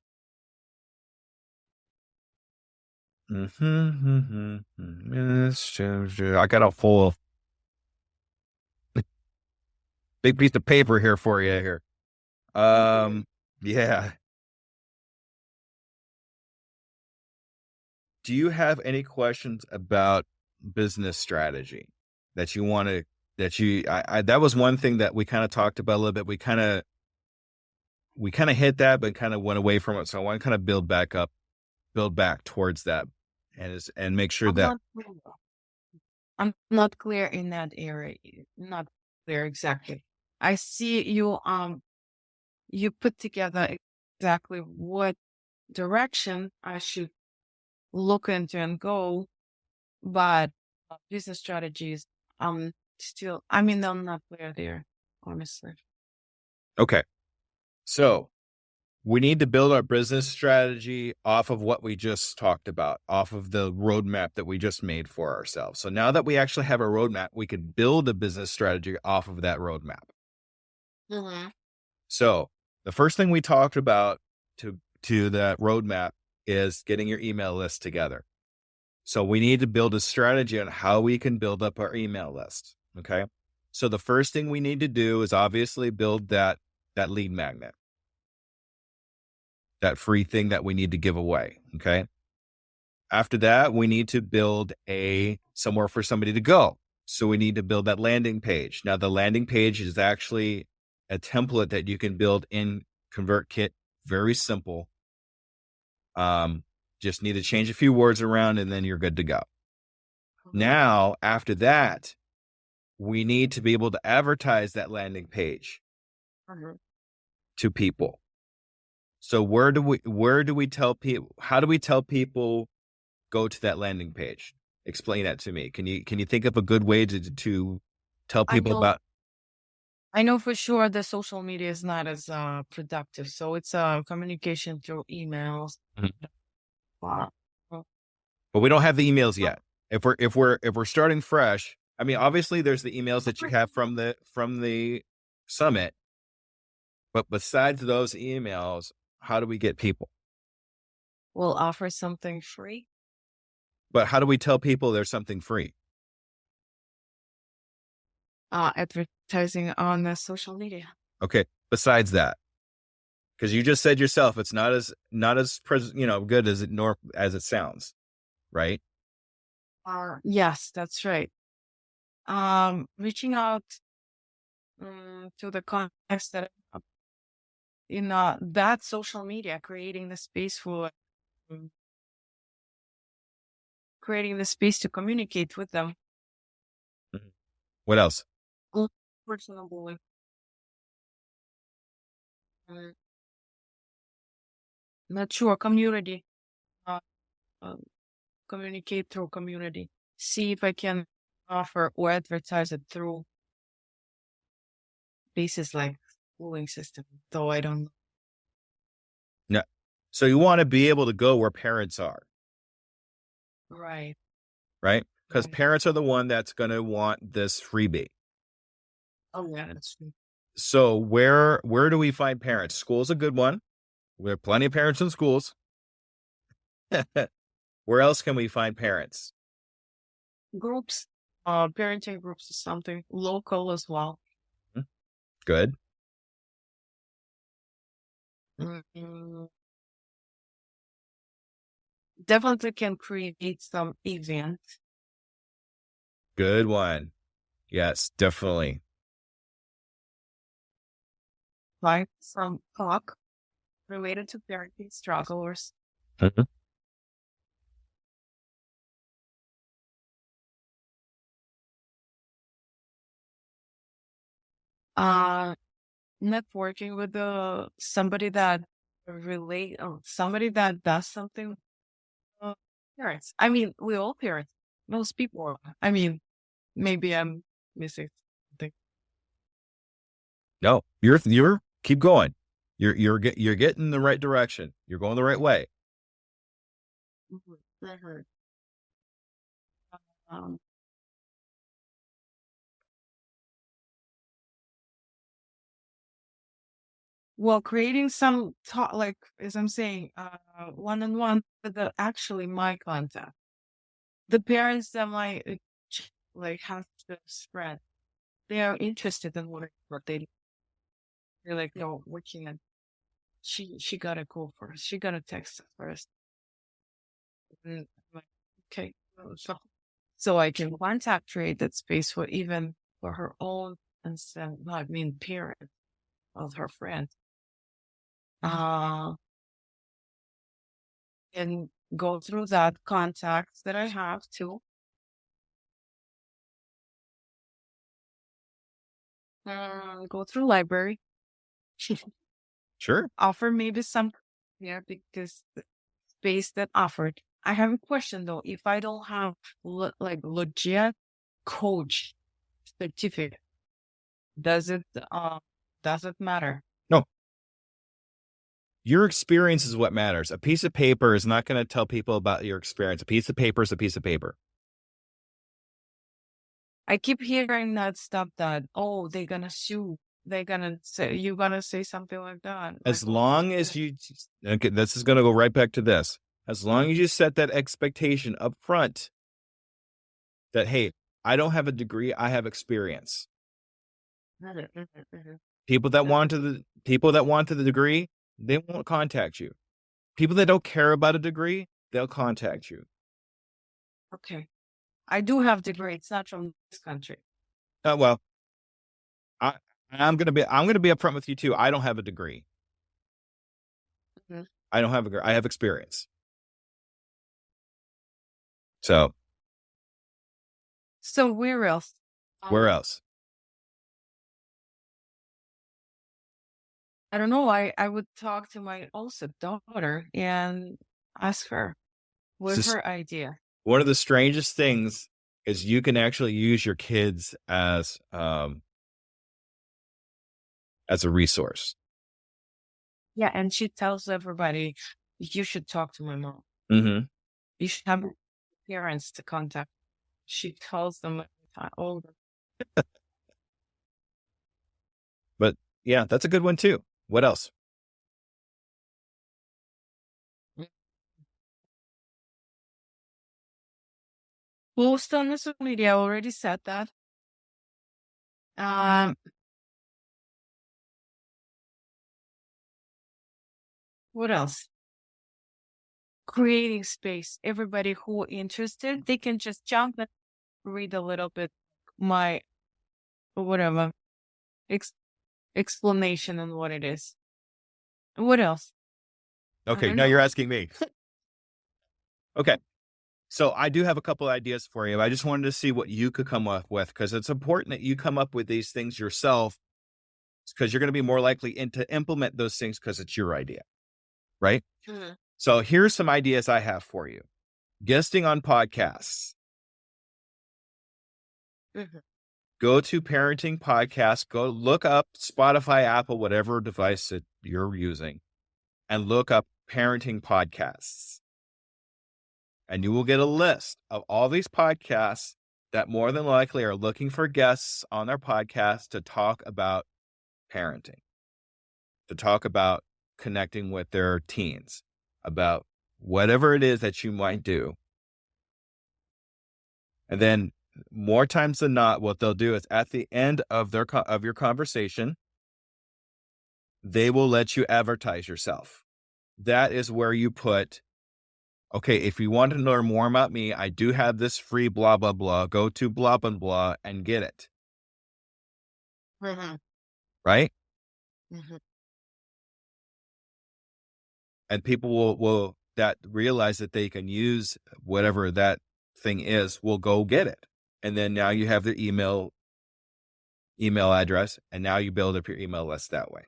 I got a full big piece of paper here for you here. Yeah. Do you have any questions about business strategy that you want to, that was one thing that we kind of talked about a little bit. We kind of hit that, but kind of went away from it. So I want to kind of build back towards that and make sure that. I'm not clear in that area. Not clear exactly. I see you, you put together exactly what direction I should look into and go, but business strategies, I'm not clear there, honestly. Okay. So we need to build our business strategy off of what we just talked about, off of the roadmap that we just made for ourselves. So now that we actually have a roadmap, we could build a business strategy off of that roadmap. Mm-hmm. So the first thing we talked about to that roadmap is getting your email list together. So we need to build a strategy on how we can build up our email list. Okay. So the first thing we need to do is obviously build that lead magnet, that free thing that we need to give away. Okay. After that, we need to build somewhere for somebody to go. So we need to build that landing page. Now the landing page is actually a template that you can build in ConvertKit. Very simple. Just need to change a few words around and then you're good to go. Mm-hmm. Now, after that, we need to be able to advertise that landing page Mm-hmm. to people. So where do we tell people, how do we tell people go to that landing page? Explain that to me. Can you think of a good way to tell people about? I know for sure the social media is not as productive. So it's communication through emails. Mhm. Wow. But we don't have the emails yet. If we're starting fresh, I mean, obviously there's the emails that you have from the summit, but besides those emails, how do we get people? We'll offer something free. But how do we tell people there's something free? Advertising on the social media. Okay. Besides that, because you just said yourself, it's not as good as it sounds, right? Yes, that's right. Reaching out to the contacts that in that social media, creating the space to communicate with them. What else? Personally. Not sure. Community. Communicate through community. See if I can offer or advertise it through bases like schooling system, though I don't know. No. So you want to be able to go where parents are, Right? right? Because Right. parents are the one that's going to want this freebie. Oh yeah, that's true. So where do we find parents? School's a good one. We have plenty of parents in schools. Where else can we find parents? Groups, parenting groups is something local as well. Good. Definitely can create some event. Good one. Yes, definitely. Like from talk related to parenting strugglers. Mhm. Networking with somebody that somebody that does something. Parents. I mean, we all parents. Most people. I mean, maybe I'm missing something. No, you're keep going. You're getting in the right direction. You're going the right way. Um, well, creating some talk, like as I'm saying, one-on-one with actually my contact, the parents that like have to spread, they are interested in what they're like, no, we can't. She gotta go first. She gotta text us first. And I'm like, okay, so I can contact create that space for even for her own instead, I mean, parent of her friend. And go through that contacts that I have too. Go through library. Sure. Offer maybe some, yeah, because the space that offered. I have a question though. If I don't have like legit coach certificate, does it matter? No. Your experience is what matters. A piece of paper is not going to tell people about your experience. A piece of paper is a piece of paper. I keep hearing that stuff that, oh, they're gonna sue. They're gonna say, you're gonna say something like that. As Like, long as you, okay, this is going to go right back to this. As long as you set that expectation up front that, hey, I don't have a degree, I have experience. People that want the degree, they won't contact you. People that don't care about a degree, they'll contact you. okay. I do have degree. It's not from this country. Well, I'm gonna be upfront with you too. I don't have a degree. Mhm. I don't have a degree. I have experience. So Where else? where else? I don't know. I would talk to my also daughter and ask her what's Just her idea. one of the strangest things is you can actually use your kids as a resource. Yeah, and she tells everybody, you should talk to my mom. Mm-hmm. You should have parents to contact. She tells them every time. Oh, But yeah, that's a good one too. What else? post on social media. I already said that. What else? Creating space. Everybody who interested, they can just jump and read a little bit my whatever explanation on what it is. What else? Okay, now you're asking me. Okay. So I do have a couple ideas for you. I just wanted to see what you could come up with because it's important that you come up with these things yourself because you're going to be more likely to implement those things because it's your idea, right? Mm-hmm. So here's some ideas I have for you. Guesting on podcasts. Mm-hmm. Go to parenting podcasts, go look up Spotify, Apple, whatever device that you're using, and look up parenting podcasts. And you will get a list of all these podcasts that more than likely are looking for guests on their podcast to talk about parenting, to talk about connecting with their teens, about whatever it is that you might do. And then more times than not, what they'll do is at the end of your conversation, they will let you advertise yourself. That is where you put, okay, if you want to learn more about me, I do have this free blah, blah, blah. Go to blah, blah, blah and get it. Mm-hmm. Right? Mm-hmm. And people will that realize that they can use whatever that thing is, will go get it. And then now you have their email address, and now you build up your email list that way.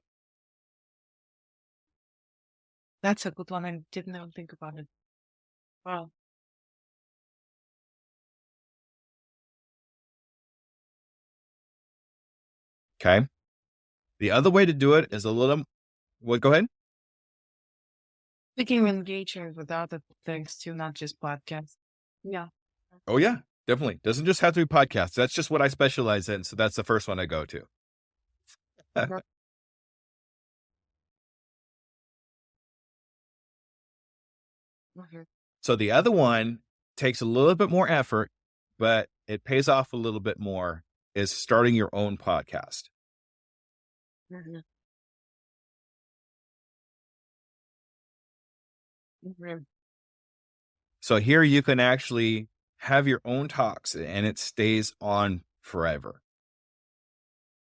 That's a good one. I didn't even think about it. Wow. Okay. The other way to do it is a little, go ahead. Speaking of engaging with other things too, not just podcasts. Yeah. Oh yeah, definitely. Doesn't just have to be podcasts. That's just what I specialize in. So that's the first one I go to. Okay. So the other one takes a little bit more effort, but it pays off a little bit more, is starting your own podcast. Mhm. So here you can actually have your own talks and it stays on forever,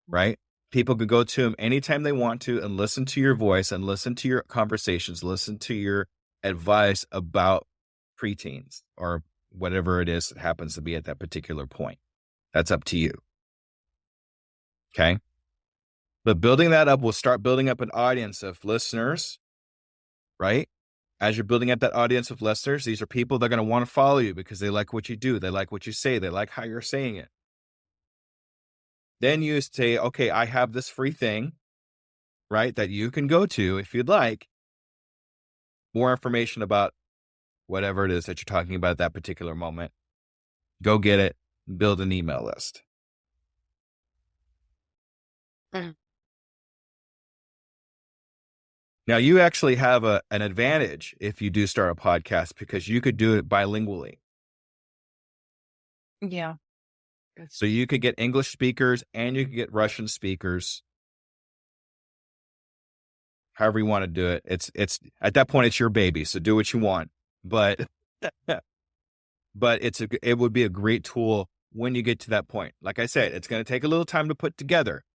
right? People could go to them anytime they want to and listen to your voice and listen to your conversations, listen to your advice about preteens or whatever it is that happens to be at that particular point. That's up to you. Okay. But building that up will start building up an audience of listeners, right? As you're building up that audience of listeners, these are people that are going to want to follow you because they like what you do. They like what you say. They like how you're saying it. Then you say, okay, I have this free thing, right? That you can go to if you'd like more information about whatever it is that you're talking about at that particular moment. Go get it, build an email list. Mhm. Now, you actually have an advantage if you do start a podcast because you could do it bilingually. Yeah. So you could get English speakers and you could get Russian speakers. However you want to do it. It's at that point, it's your baby. So do what you want. But it would be a great tool when you get to that point. Like I said, it's going to take a little time to put together,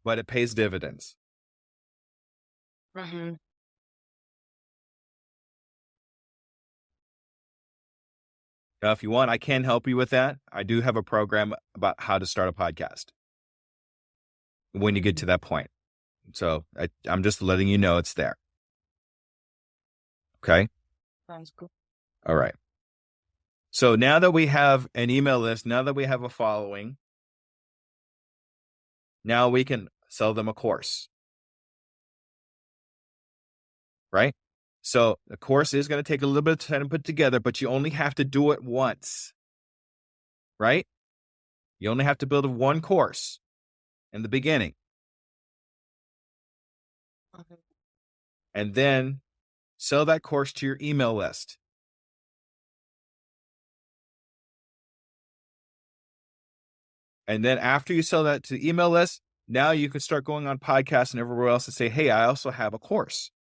but it pays dividends. Mm-hmm. Now, if you want, I can help you with that. I do have a program about how to start a podcast when you get to that point. So I'm just letting you know it's there. Okay. Sounds good. All right. So now that we have an email list, now that we have a following, now we can sell them a course. Right? So the course is going to take a little bit of time to put together, but you only have to do it once. Right? You only have to build one course in the beginning. Okay. And then sell that course to your email list. And then after you sell that to the email list, now you can start going on podcasts and everywhere else and say, hey, I also have a course.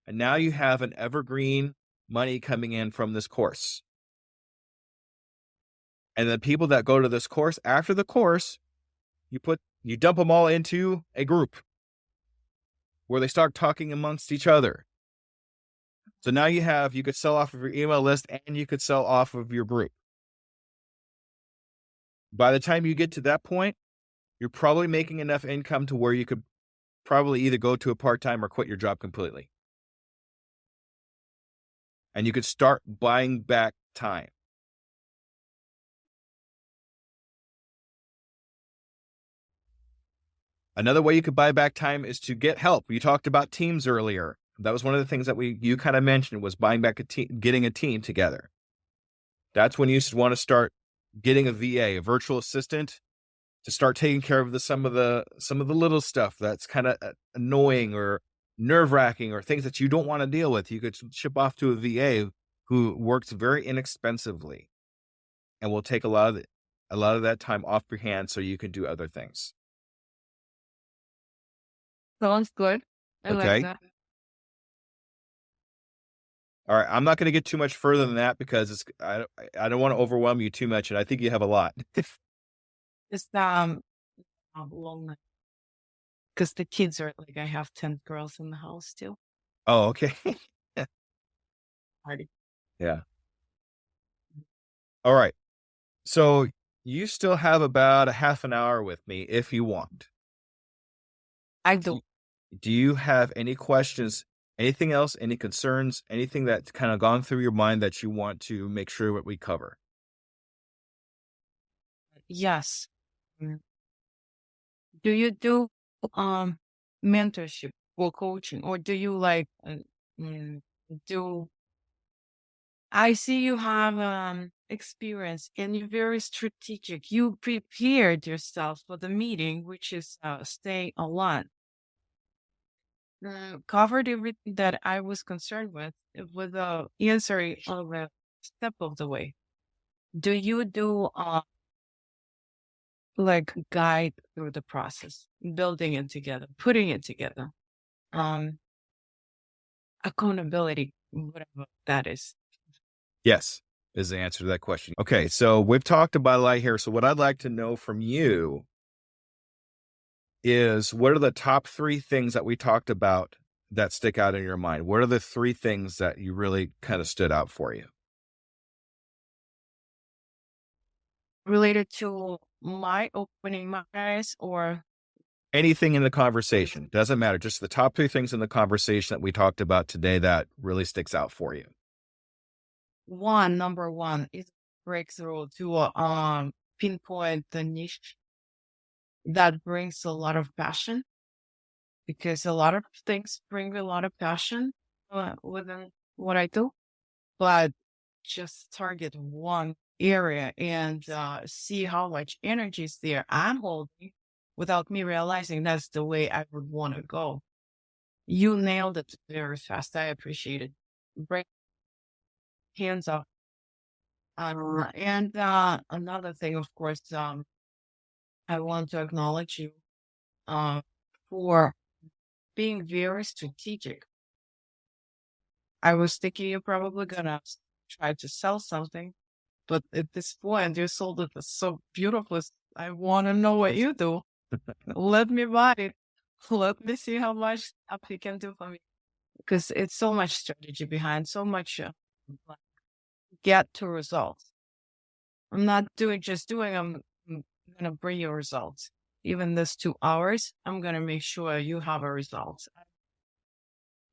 And now you have an evergreen money coming in from this course. And the people that go to this course, after the course, you dump them all into a group where they start talking amongst each other. So now you could sell off of your email list and you could sell off of your group. By the time you get to that point, you're probably making enough income to where you could probably either go to a part-time or quit your job completely. And you could start buying back time. Another way you could buy back time is to get help. You talked about teams earlier. That was one of the things that you kind of mentioned was buying back getting a team together. That's when you want to start getting a VA, a virtual assistant, to start taking care of some of the little stuff that's kind of annoying or nerve-wracking or things that you don't want to deal with. You could ship off to a VA who works very inexpensively and will take a lot of that time off your hands so you can do other things. Sounds good. I Okay. like that. All right. I'm not going to get too much further than that because I don't want to overwhelm you too much. And I think you have a lot. It's long because the kids are like, I have 10 girls in the house too. Oh, okay. Party. Yeah. All right. So you still have about a half an hour with me if you want. I do. Do you have any questions, anything else, any concerns, anything that's kind of gone through your mind that you want to make sure that we cover? Yes. Do you do mentorship or coaching, or do you like mm, do? I see you have experience and you're very strategic. You prepared yourself for the meeting, which is staying a lot. Covered everything that I was concerned with the answering of a step of the way. Do you do like guide through the process, building it together, putting it together, um, accountability, whatever that is? Yes, is the answer to that question. Okay, so we've talked about a lot here. So what I'd like to know from you is, what are the top 3 things that we talked about that stick out in your mind? What are the 3 things that you really kind of stood out for you? Related to my opening my eyes, or Anything in the conversation, doesn't matter. Just the top 3 things in the conversation that we talked about today that really sticks out for you. number one is breakthrough to pinpoint the niche that brings a lot of passion, because a lot of things bring a lot of passion within what I do, but just target one area and see how much energy is there I'm holding without me realizing that's the way I would want to go. You nailed it very fast. I appreciate it. Break hands up. And another thing, of course, I want to acknowledge you for being very strategic. I was thinking you're probably gonna try to sell something, but at this point, you sold it so beautiful. I want to know what you do. Let me buy it. Let me see how much stuff you can do for me. Because it's so much strategy behind, so much get to results. I'm not just doing, I'm going to bring you results. Even this 2 hours, I'm going to make sure you have a result.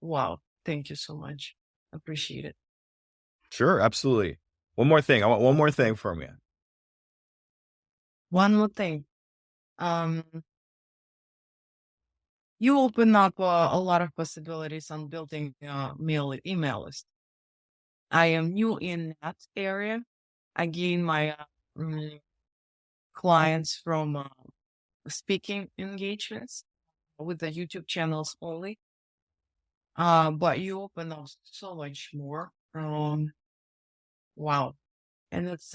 Wow. Thank you so much. Appreciate it. Sure, absolutely. One more thing. I want one more thing from you. One more thing. You open up a lot of possibilities on building email list. I am new in that area. I gain my clients from speaking engagements with the YouTube channels only. But you open up so much more. Wow. And it's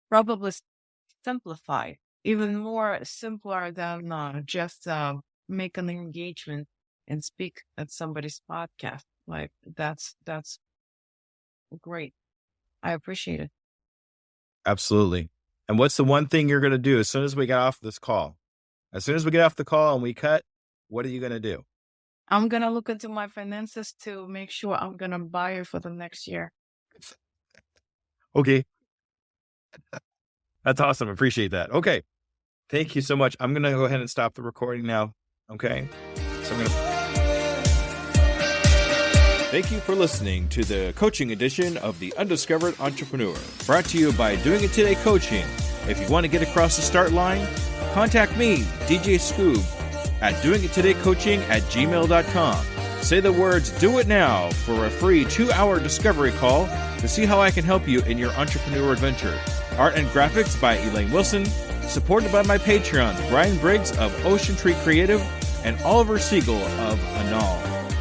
probably simplified, even more simpler than just make an engagement and speak at somebody's podcast. Like that's great. I appreciate it. Absolutely. And what's the one thing you're going to do as soon as we get off this call? As soon as we get off the call and we cut, what are you going to do? I'm going to look into my finances to make sure I'm going to buy it for the next year. Okay. That's awesome. Appreciate that. Okay. Thank you so much. I'm going to go ahead and stop the recording now. Okay. So I'm going to... Thank you for listening to the coaching edition of The Undiscovered Entrepreneur, brought to you by Doing It Today Coaching. If you want to get across the start line, contact me, DJskoob, at doingittodaycoaching@gmail.com. Say the words "do it now" for a free 2-hour discovery call to see how I can help you in your entrepreneur adventure. Art and graphics by Elaine Wilson, supported by my Patreons, Brian Briggs of Ocean Tree Creative and Oliver Siegel of Anal,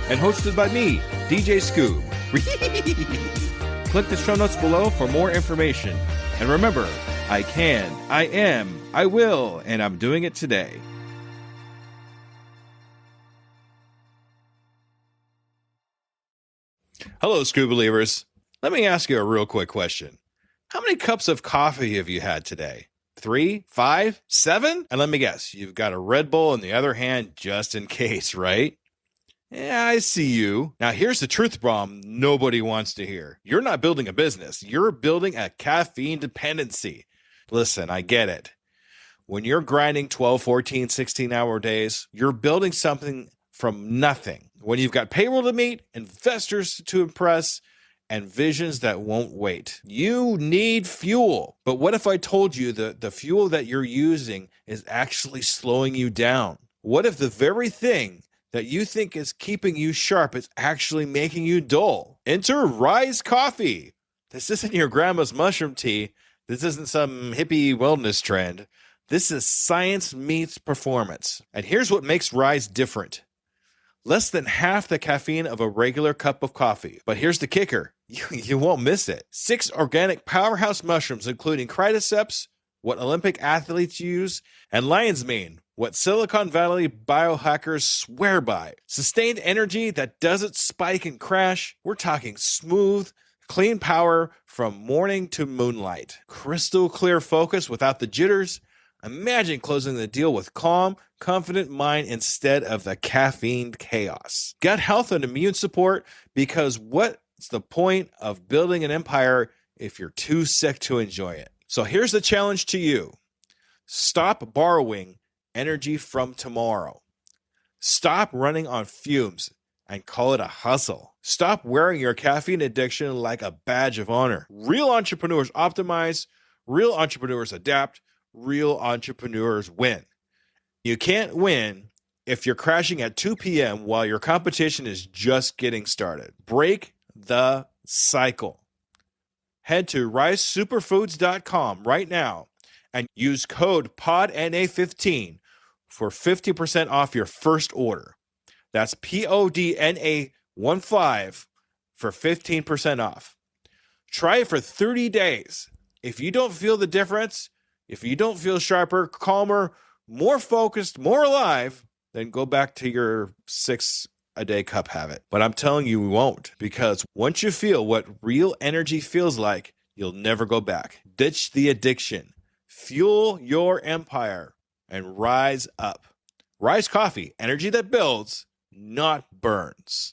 and hosted by me, DJskoob. Click the show notes below for more information. And remember, I can, I am, I will, and I'm doing it today. Hello, Scoob Believers. Let me ask you a real quick question. How many cups of coffee have you had today? 3, 5, 7? And let me guess, you've got a Red Bull in the other hand just in case, right? Yeah, I see you. Now, here's the truth bomb nobody wants to hear. You're not building a business. You're building a caffeine dependency. Listen, I get it. When you're grinding 12, 14, 16-hour days, you're building something from nothing. When you've got payroll to meet, investors to impress, and visions that won't wait. You need fuel. But what if I told you that the fuel that you're using is actually slowing you down? What if the very thing that you think is keeping you sharp is actually making you dull? Enter Rise Coffee. This isn't your grandma's mushroom tea. This isn't some hippie wellness trend. This is science meets performance. And here's what makes Rise different. Less than half the caffeine of a regular cup of coffee. But here's the kicker. You won't miss it. 6 organic powerhouse mushrooms, including cordyceps, what Olympic athletes use, and lion's mane, what Silicon Valley biohackers swear by. Sustained energy that doesn't spike and crash. We're talking smooth, clean power from morning to moonlight. Crystal clear focus without the jitters. Imagine closing the deal with calm, confident mind instead of the caffeine chaos. Gut health and immune support, because what's the point of building an empire if you're too sick to enjoy it? So here's the challenge to you. Stop borrowing energy from tomorrow. Stop running on fumes and call it a hustle. Stop wearing your caffeine addiction like a badge of honor. Real entrepreneurs optimize, real entrepreneurs adapt, real entrepreneurs win. You can't win if you're crashing at 2 p.m. while your competition is just getting started. Break the cycle. Head to risesuperfoods.com right now and use code PODNA15 for 50% off your first order. That's PODNA15 for 15% off. Try it for 30 days. If you don't feel the difference, if you don't feel sharper, calmer, more focused, more alive, then go back to your 6-a-day cup habit. But I'm telling you, we won't, because once you feel what real energy feels like, you'll never go back. Ditch the addiction, fuel your empire, and rise up. Rise Coffee, energy that builds, not burns.